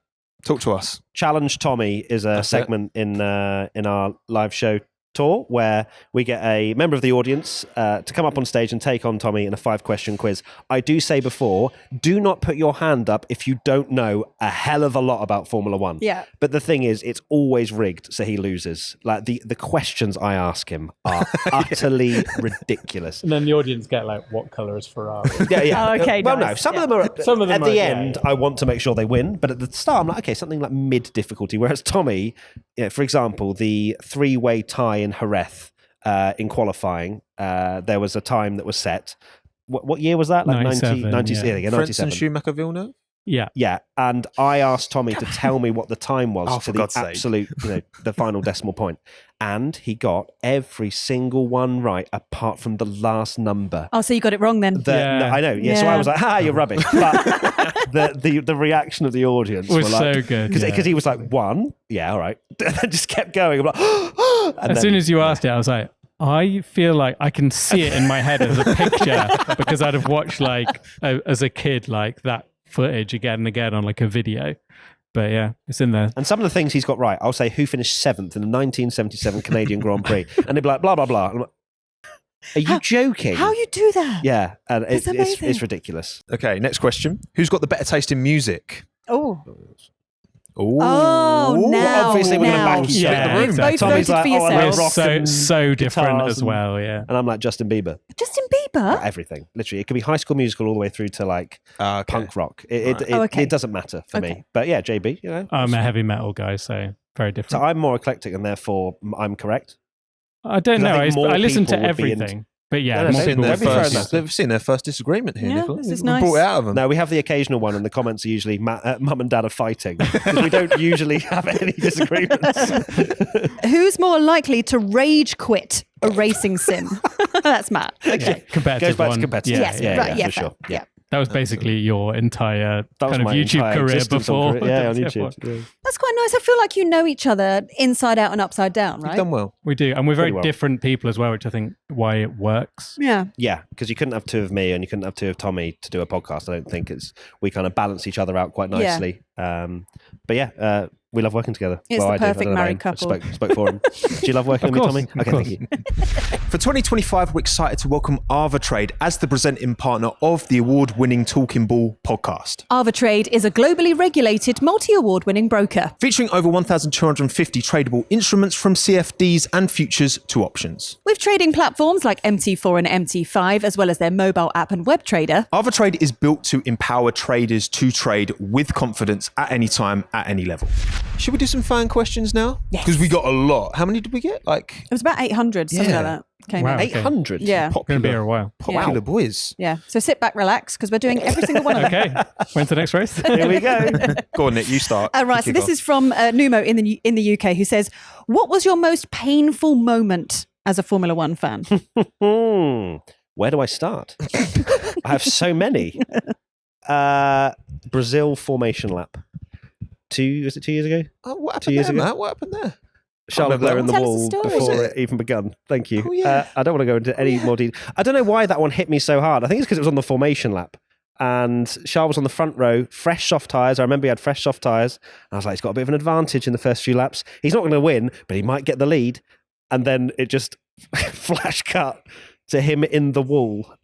Talk to us. Challenge Tommy is a That's it. segment in our live show tour where we get a member of the audience to come up on stage and take on Tommy in a 5-question quiz. I do say before, do not put your hand up if you don't know a hell of a lot about Formula One. Yeah. But the thing is, it's always rigged, so he loses. Like the questions I ask him are utterly ridiculous. And then the audience get like, what colour is Ferrari? Yeah. Oh, okay, Well, nice. no, some of them are. Some of them at the are, yeah, end, yeah. I want to make sure they win, but at the start, I'm like, okay, something like mid difficulty. Whereas Tommy, for example, the 3-way tie in Jerez in qualifying, there was a time that was set. What year was that? Like 97, 90, yeah. yeah, Frentzen, 97. Schumacher, Villeneuve? Yeah. Yeah, and I asked Tommy to tell me what the time was Oh, to for the God's sake. absolute, the final decimal point. And he got every single one right apart from the last number. Oh, so you got it wrong then. Yeah. No, I know. Yeah, so Yeah. I was like, you're rubbish. But the reaction of the audience Was were like, so good, because yeah. he was like, 1, yeah, all right, and then just kept going. I'm like, and As then- soon as you asked it, I was like, I feel like I can see it in my head as a picture because I'd have watched as a kid, like that footage again and again on like a video. But yeah, it's in there. And some of the things he's got right, I'll say who finished 7th in the 1977 Canadian Grand Prix, and they'd be like, blah blah blah. And I'm like, are you joking? How you do that? Yeah, and That's it's amazing. ridiculous. Okay, next question. Who's got the better taste in music? Oh. Ooh. Oh, now. Well, obviously we're going to now. back each other Yeah, in the room. exactly. Both Tommy's voted like, for oh, I We're love yourself. rock and so different guitars as and- well, yeah. And I'm like Justin Bieber. Justin Bieber? Everything, literally. It could be High School Musical all the way through to like Okay. punk rock. Right. It doesn't matter for me. Okay. But yeah, JB, I'm a heavy metal guy, so very So different. I'm more eclectic and therefore I'm correct. I don't 'Cause I know. think more I listen to people would be everything. But yeah, No, no, more they've Seen people their would That'd be fair be- enough. they've seen their first disagreement here, Yeah, Nicola. this is We nice. brought it out of them. No, we have the occasional one, and the comments are usually Mum and Dad are fighting because we don't usually have any disagreements. Who's more likely to rage quit a racing sim? That's Matt. Okay. competitive Goes back to one. competitive. Yes, yeah, right, yeah, yeah, for sure. fair. Yeah. That was basically your entire That was kind of my YouTube entire career existence on before. Yeah, on Yeah, YouTube. Yeah. That's quite nice. I feel like you know each other inside out and upside down, You've right? done well. We do. And we're very Pretty well. different people as well, which I think why it works. Yeah. Yeah, because you couldn't have 2 of me and you couldn't have 2 of Tommy to do a podcast. I don't think we kind of balance each other out quite Yeah. nicely. But yeah, we love working together. It's the I do. I perfect don't know married about him. I couple. spoke for him. Do you love working Of with course, me, Tommy? of Okay, course. thank you. For 2025, we're excited to welcome ArvaTrade as the presenting partner of the award-winning Talking Ball podcast. ArvaTrade is a globally regulated, multi-award winning broker. Featuring over 1,250 tradable instruments from CFDs and futures to options. With trading platforms like MT4 and MT5, as well as their mobile app and web trader, ArvaTrade is built to empower traders to trade with confidence at any time, at any level. Should we do some fan questions now? Yes. Because we got a lot. How many did we get? Like it was about 800, something Yeah. like that. Came Wow. in. 800? Yeah. Going to be here a while. popular boys. Yeah. So sit back, relax, because we're doing every single one of them. Okay. When's the next race? Here we go. Go on, Nick, you start. Right, so Kick this off. is from Numo in the UK, who says, "What was your most painful moment as a Formula One fan?" Where do I start? I have so many. Brazil formation lap. Was it 2 years ago? Oh, what 2 happened years there, ago? Matt? What happened there? Charles remember Leclerc that in the one. Tell us wall the story. before Was it even begun. Thank you. Oh, yeah. I don't want to go into any more detail. I don't know why that one hit me so hard. I think it's because it was on the formation lap. And Charles was on the front row, fresh soft tyres. I remember he had fresh soft tyres. And I was like, he's got a bit of an advantage in the first few laps. He's not going to win, but he might get the lead. And then it just flash cut to him in the wall.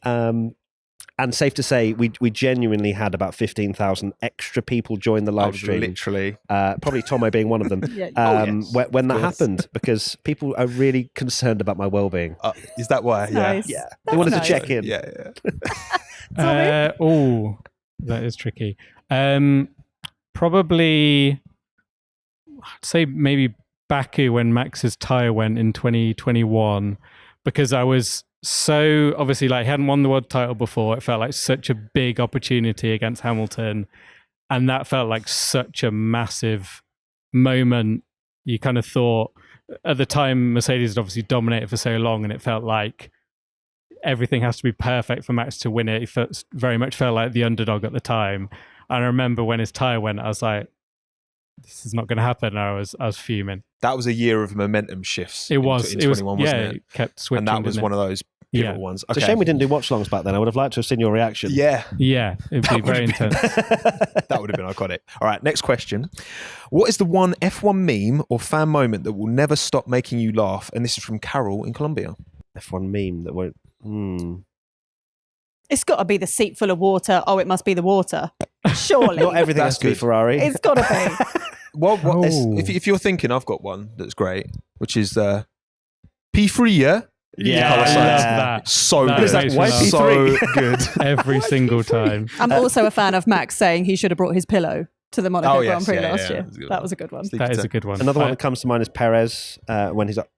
And safe to say, we genuinely had about 15,000 extra people join the live stream. Literally. Probably Tomo being one of them. Yeah. Yes, when that of course. happened, because people are really concerned about my well-being. Is that why? That's nice. Yeah, they That's wanted nice. to check in. Yeah. Tommy? That is tricky. Probably, I'd say maybe Baku when Max's tyre went in 2021, because I was so obviously like he hadn't won the world title before. It felt like such a big opportunity against Hamilton, and that felt like such a massive moment. You kind of thought at the time Mercedes had obviously dominated for so long, and it felt like everything has to be perfect for Max to win it. He very much felt like the underdog at the time. And I remember when his tyre went, I was like, this is not going to happen. I was fuming. That was a year of momentum shifts. It was. In 21, wasn't it? It kept switching. And that was one of those pivotal ones. It's a shame we didn't do watch-longs back then. I would have liked to have seen your reaction. Yeah. Yeah, it'd be very intense. That would have been iconic. All right, next question. What is the one F1 meme or fan moment that will never stop making you laugh? And this is from Carol in Colombia. F1 meme that won't... It's got to be the seat full of water. Oh, it must be the water. Surely. Not everything That's has to be good. Ferrari. It's got to be. Well, Oh. if you're thinking, I've got one that's great, which is P3, yeah? Yeah, I I love love that. So That good. is actually Why nice. So good. Every single time. I'm also a fan of Max saying he should have brought his pillow to the Monaco Oh, Grand yes, Prix yeah, last yeah, year. that's a good That one. was a good one. That is a good one. Another one that comes to mind is Perez when he's up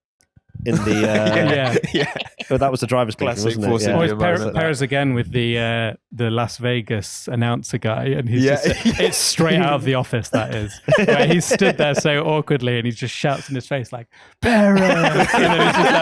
in the... Yeah. Yeah. Oh, that was the driver's briefing, Classic wasn't Force it? Or India. it's Yeah, moments like that. Perez again with the Las Vegas announcer guy, and he's Yeah. just, it's straight out of The Office. That is, where he stood there so awkwardly, and he just shouts in his face like Perez, and then he's just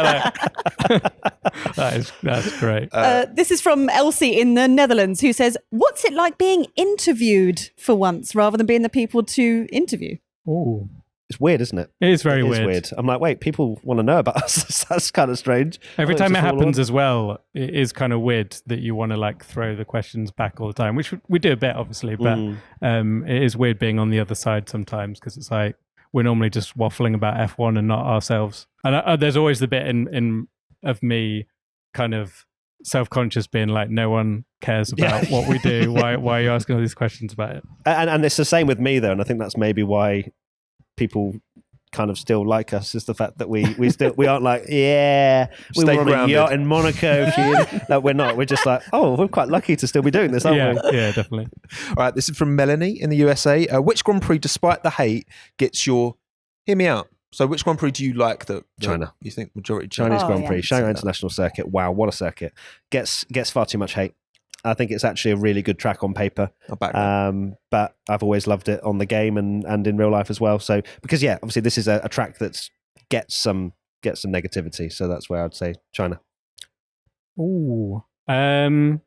like, that's great. This is from Elsie in the Netherlands, who says, "What's it like being interviewed for once rather than being the people to interview?" Oh, It's weird, isn't it? it is very It is weird. I'm like, wait, people want to know about us. That's kind of strange. Every I thought time it was just happens all as well, it is kind of weird that you want to like throw the questions back all the time, which we do a bit obviously, but it is weird being on the other side sometimes because it's like we're normally just waffling about F1 and not ourselves. And there's always the bit in of me kind of self-conscious being like, no one cares about what we do. Why are you asking all these questions about it? And it's the same with me though, and I think that's maybe why people kind of still like us, is the fact that we aren't like, we Stay were on grounded. a yacht in Monaco. Like, we're not. We're just like, oh, we're quite lucky to still be doing this, aren't we? Yeah, definitely. All right, this is from Melanie in the USA. Which Grand Prix, despite the hate, gets your... Hear me out. So which Grand Prix do you like that China. You think majority Chinese Oh, Grand yeah. Prix, Shanghai International Circuit. Wow, what a circuit! Gets far too much hate. I think it's actually a really good track on paper, I'll back that. but I've always loved it on the game and in real life as well. So because obviously this is a track that's gets some negativity. So that's where I'd say China. Ooh. I'd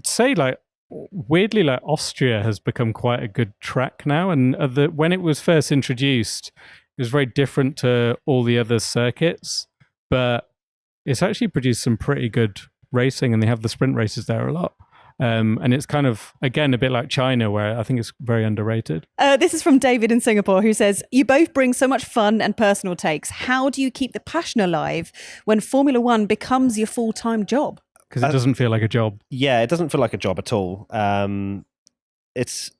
say like weirdly like Austria has become quite a good track now, and when it was first introduced, it was very different to all the other circuits, but it's actually produced some pretty good racing, and they have the sprint races there a lot. And it's kind of, again, a bit like China, where I think it's very underrated. This is from David in Singapore, who says, "You both bring so much fun and personal takes. How do you keep the passion alive when Formula One becomes your full-time job?" Because it doesn't feel like a job. Yeah, it doesn't feel like a job at all. It's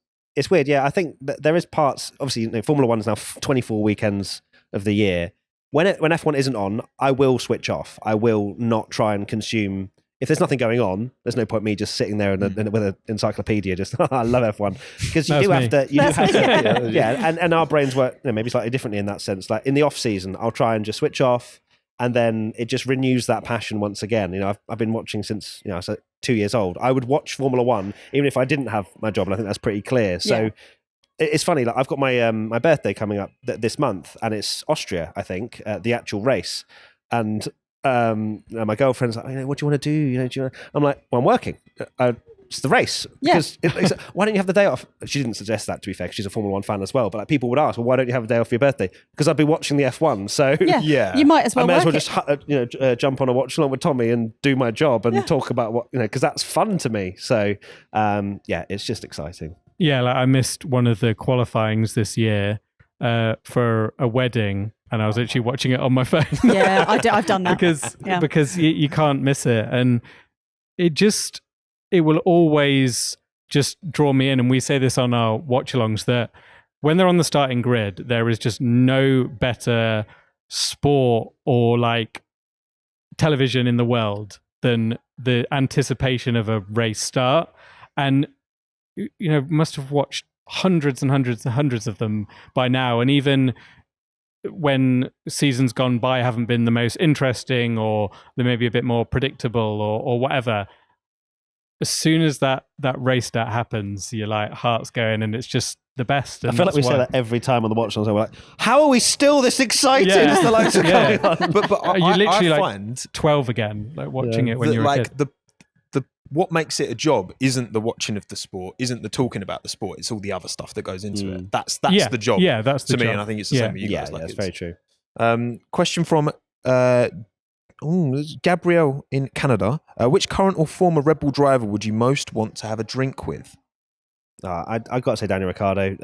weird. Yeah, I think that there is parts. Obviously, Formula One is now 24 weekends of the year. When F1 isn't on, I will switch off. I will not try and consume. If there's nothing going on, there's no point me just sitting there with an encyclopedia. Just I love F1 because you That's do me. have to. You do That's have me. to. Yeah, and our brains work maybe slightly differently in that sense. Like in the off season, I'll try and just switch off, and then it just renews that passion once again. I've been watching since I was 2 years old. I would watch Formula One even if I didn't have my job, and I think that's pretty clear. So. Yeah. It's funny, like I've got my my birthday coming up this month, and it's Austria, I think, the actual race. And my girlfriend's like, "What do you want to do? I'm like, "Well, I'm working. It's the race. Yeah. Because it's, why don't you have the day off?" She didn't suggest that, to be fair, 'cause she's a Formula One fan as well. But like, people would ask, "Well, why don't you have a day off for your birthday?" Because I'd be watching the F1. So Yeah, Yeah. you might as well I may as work well it. just jump on a watch along with Tommy and do my job and talk about what because that's fun to me. So it's just exciting. Yeah, like I missed one of the qualifyings this year, for a wedding, and I was actually watching it on my phone. Yeah, I've done that. because you can't miss it, and it will always just draw me in. And we say this on our watch-alongs, that when they're on the starting grid, there is just no better sport or like television in the world than the anticipation of a race start. And must have watched hundreds and hundreds and hundreds of them by now, and even when seasons gone by haven't been the most interesting, or they may be a bit more predictable or whatever, as soon as that race start happens, you're like, heart's going, and it's just the best. And I feel like we say that every time on the watch. We're like, how are we still this excited? As the lights are going on? But you literally I like find 12 again, like watching it when you're a kid. What makes it a job isn't the watching of the sport, isn't the talking about the sport. It's all the other stuff that goes into it. That's the job. Yeah, that's the to me, job. and I think it's the same with you guys. Yeah, that's very true. Question from Gabrielle in Canada. Which current or former Red Bull driver would you most want to have a drink with? I've got to say Daniel Ricciardo,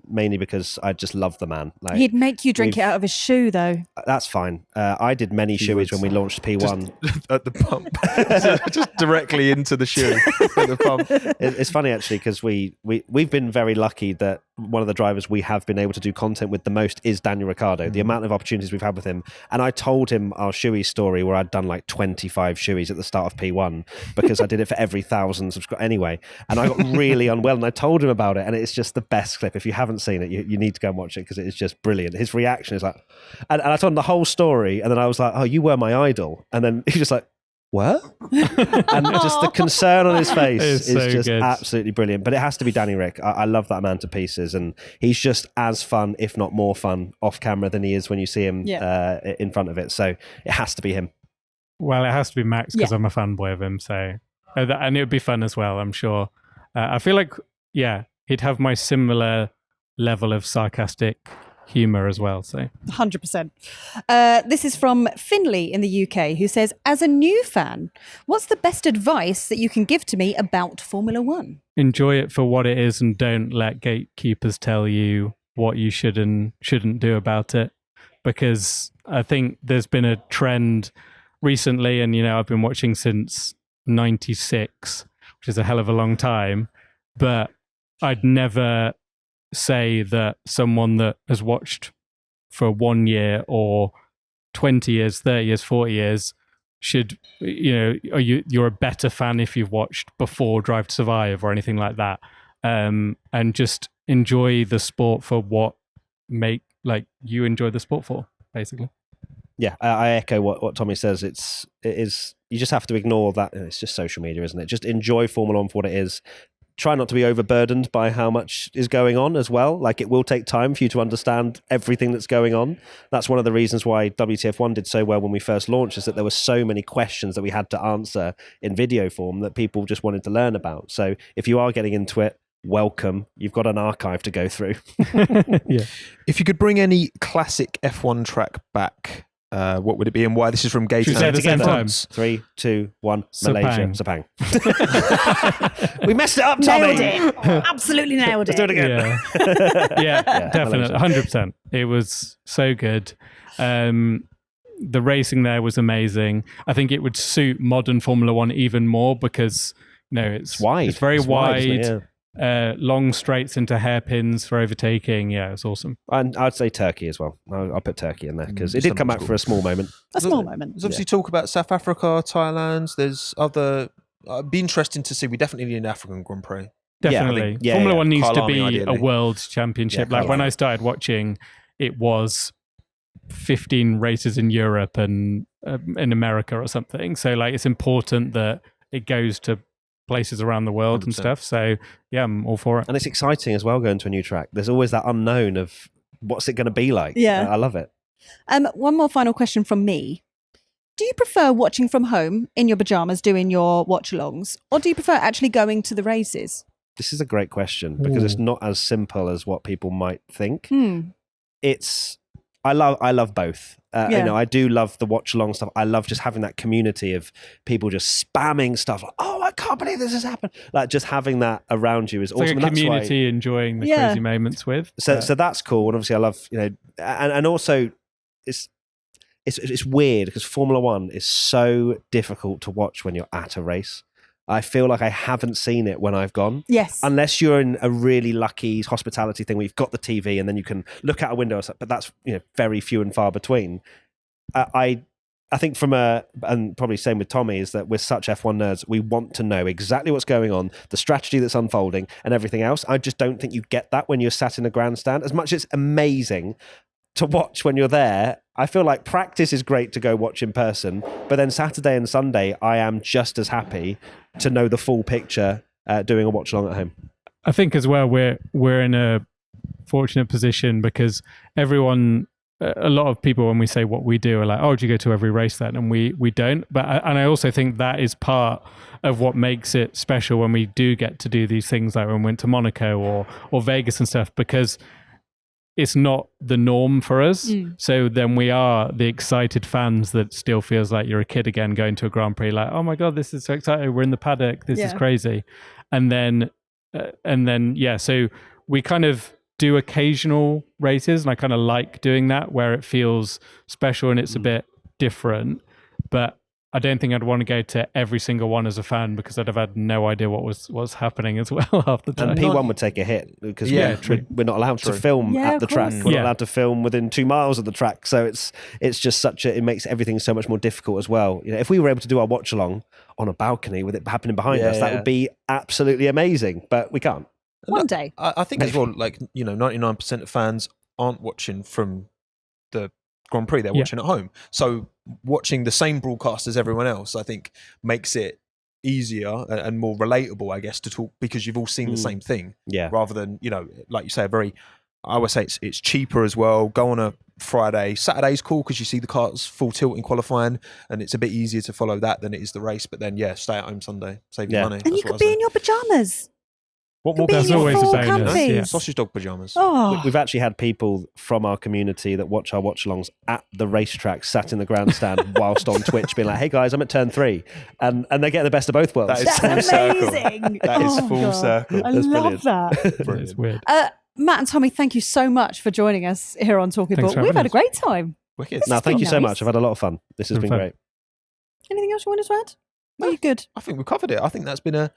mainly because I just love the man. Like, He'd make you drink it out of his shoe, though. That's fine. I did many shoeies when we launched P1. Just at the pump. Just directly into the shoe at the pump. It's funny, actually, because we've been very lucky that one of the drivers we have been able to do content with the most is Daniel Ricciardo. The amount of opportunities we've had with him. And I told him our shoey story where I'd done like 25 shoeys at the start of P1 because I did it for every 1,000 subscribers anyway. And I got really unwell, and I told him about it, and it's just the best clip. If you haven't seen it, you need to go and watch it because it is just brilliant. His reaction is like, and I told him the whole story, and then I was like, oh, you were my idol. And then he's just like, what? And just the concern on his face is so just good. absolutely brilliant. But it has to be Danny Rick. I love that man to pieces, and he's just as fun, if not more fun, off camera than he is when you see him in front of it. So it has to be him. Well, it has to be Max because I'm a fanboy of him. So, and it would be fun as well, I'm sure. I feel like, he'd have my similar level of sarcastic humour as well. So 100%. This is from Finley in the UK, who says, as a new fan, what's the best advice that you can give to me about Formula One? Enjoy it for what it is, and don't let gatekeepers tell you what you should and shouldn't do about it. Because I think there's been a trend recently, and I've been watching since 96, which is a hell of a long time, but I'd never say that someone that has watched for 1 year or 20 years, 30 years, 40 years should, you're a better fan if you've watched before Drive to Survive or anything like that. And just enjoy the sport for what you enjoy the sport for, basically. Yeah, I echo what Tommy says. It is you just have to ignore that. It's just social media, isn't it? Just enjoy Formula One for what it is. Try not to be overburdened by how much is going on as well. Like, it will take time for you to understand everything that's going on. That's one of the reasons why WTF1 did so well when we first launched, is that there were so many questions that we had to answer in video form that people just wanted to learn about. So if you are getting into it, welcome. You've got an archive to go through. Yeah. If you could bring any classic F1 track back, what would it be, and why? This is from Gator. Should we say it at the same time? 3, 2, 1. Sepang. Malaysia. Sepang. We messed it up, Tommy. Nailed it. Absolutely nailed it. Let's do it again. Yeah, definitely. Malaysia. 100%. It was so good. The racing there was amazing. I think it would suit modern Formula One even more because it's wide. It's very wide. Isn't it? Yeah. Long straights into hairpins for overtaking. Yeah, it's awesome. And I'd say Turkey as well. I'll put Turkey in there because it did come back for a small moment. A small moment. There's obviously talk about South Africa, Thailand. There's other. It'd be interesting to see. We definitely need an African Grand Prix. Definitely. Yeah, Formula One needs to Kyalami, be ideally. a world championship. Yeah, when Kyalami. I started watching, it was 15 races in Europe and in America or something. So it's important that it goes to places around the world 100%. and stuff. So yeah, I'm all for it. And it's exciting as well going to a new track. There's always that unknown of what's it going to be like. Yeah. I love it. One more final question from me. Do you prefer watching from home in your pajamas doing your watch-alongs, or do you prefer actually going to the races? This is a great question because it's not as simple as what people might think. I love both. I do love the watch along stuff. I love just having that community of people just spamming stuff. Like, oh, I can't believe this has happened. Like just having that around you is It's awesome. like a And that's why- community enjoying the crazy moments with. so that's cool. And obviously I love, and also it's weird because Formula One is so difficult to watch when you're at a race. I feel like I haven't seen it when I've gone. Yes. Unless you're in a really lucky hospitality thing where you've got the TV and then you can look out a window, but that's very few and far between. I think and probably same with Tommy, is that we're such F1 nerds. We want to know exactly what's going on, the strategy that's unfolding and everything else. I just don't think you get that when you're sat in a grandstand. As much as it's amazing to watch when you're there, I feel like practice is great to go watch in person, but then Saturday and Sunday, I am just as happy to know the full picture doing a watch along at home. I think as well we're in a fortunate position because a lot of people when we say what we do are like, oh, do you go to every race then? And we don't. But I also think that is part of what makes it special when we do get to do these things, like when we went to Monaco or Vegas and stuff, because it's not the norm for us. So then we are the excited fans that still feels like you're a kid again going to a Grand Prix, like, oh my God, this is so exciting. We're in the paddock. This is crazy. And then, so we kind of do occasional races, and I kind of like doing that where it feels special and it's a bit different. But I don't think I'd want to go to every single one as a fan because I'd have had no idea what was happening as well half the time. And P1 would take a hit because we're not allowed to film at the track. We're not allowed to film within 2 miles of the track. So it's just it makes everything so much more difficult as well. If we were able to do our watch along on a balcony with it happening behind us, that would be absolutely amazing. But we can't. One day. I think as well, 99% of fans aren't watching from the Grand Prix, they're watching at home. So watching the same broadcast as everyone else, I think, makes it easier and more relatable, I guess, to talk because you've all seen the same thing. Yeah. Rather than, like you say, I would say it's cheaper as well. Go on a Friday. Saturday's cool because you see the cars full tilt in qualifying and it's a bit easier to follow that than it is the race. But then, stay at home Sunday, save your money. And you could be in your pajamas. What more? There's always a bonus. Sausage dog pajamas. Oh. We've actually had people from our community that watch our watch-alongs at the racetrack, sat in the grandstand whilst on Twitch, being like, "Hey guys, I'm at turn 3," and they get the best of both worlds. That is full amazing. Circle. That is full circle. I love that. It's weird. Matt and Tommy, thank you so much for joining us here on Talking Ball. We've had a great time. Wicked. No, thank you so much. I've had a lot of fun. This has been great. Anything else you want to add? Are you good? I think we've covered it. I think that's been a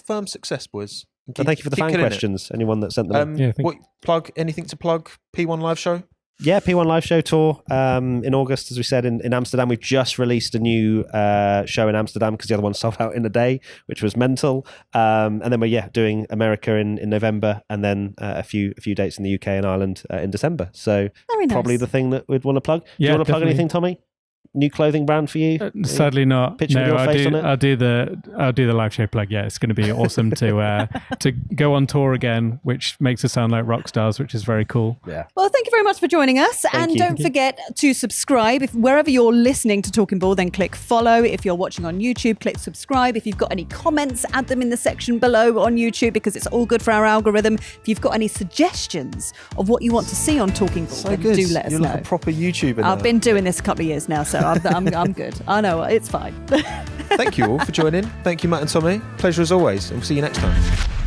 firm success, boys. And thank you for the fan questions. Anyone that sent them in. Anything to plug? P1 live show? Yeah, P1 live show tour in August, as we said, in Amsterdam. We've just released a new show in Amsterdam because the other one sold out in a day, which was mental. And then we're doing America in November, and then a few dates in the UK and Ireland in December. So probably the thing that we'd want to plug. Do you want to plug anything, Tommy? New clothing brand for you? Sadly not. Picture with your face on it? I'll do the live show plug. Yeah, it's going to be awesome to go on tour again, which makes us sound like rock stars, which is very cool. Yeah. Well, thank you very much for joining us. Don't forget to subscribe. If wherever you're listening to Talking Ball, then click follow. If you're watching on YouTube, click subscribe. If you've got any comments, add them in the section below on YouTube because it's all good for our algorithm. If you've got any suggestions of what you want to see on Talking Ball, then do let us know. You're like a proper YouTuber now. I've been doing this a couple of years now, so I'm good. I know, it's fine. Thank you all for joining. Thank you, Matt and Tommy. Pleasure as always. And we'll see you next time.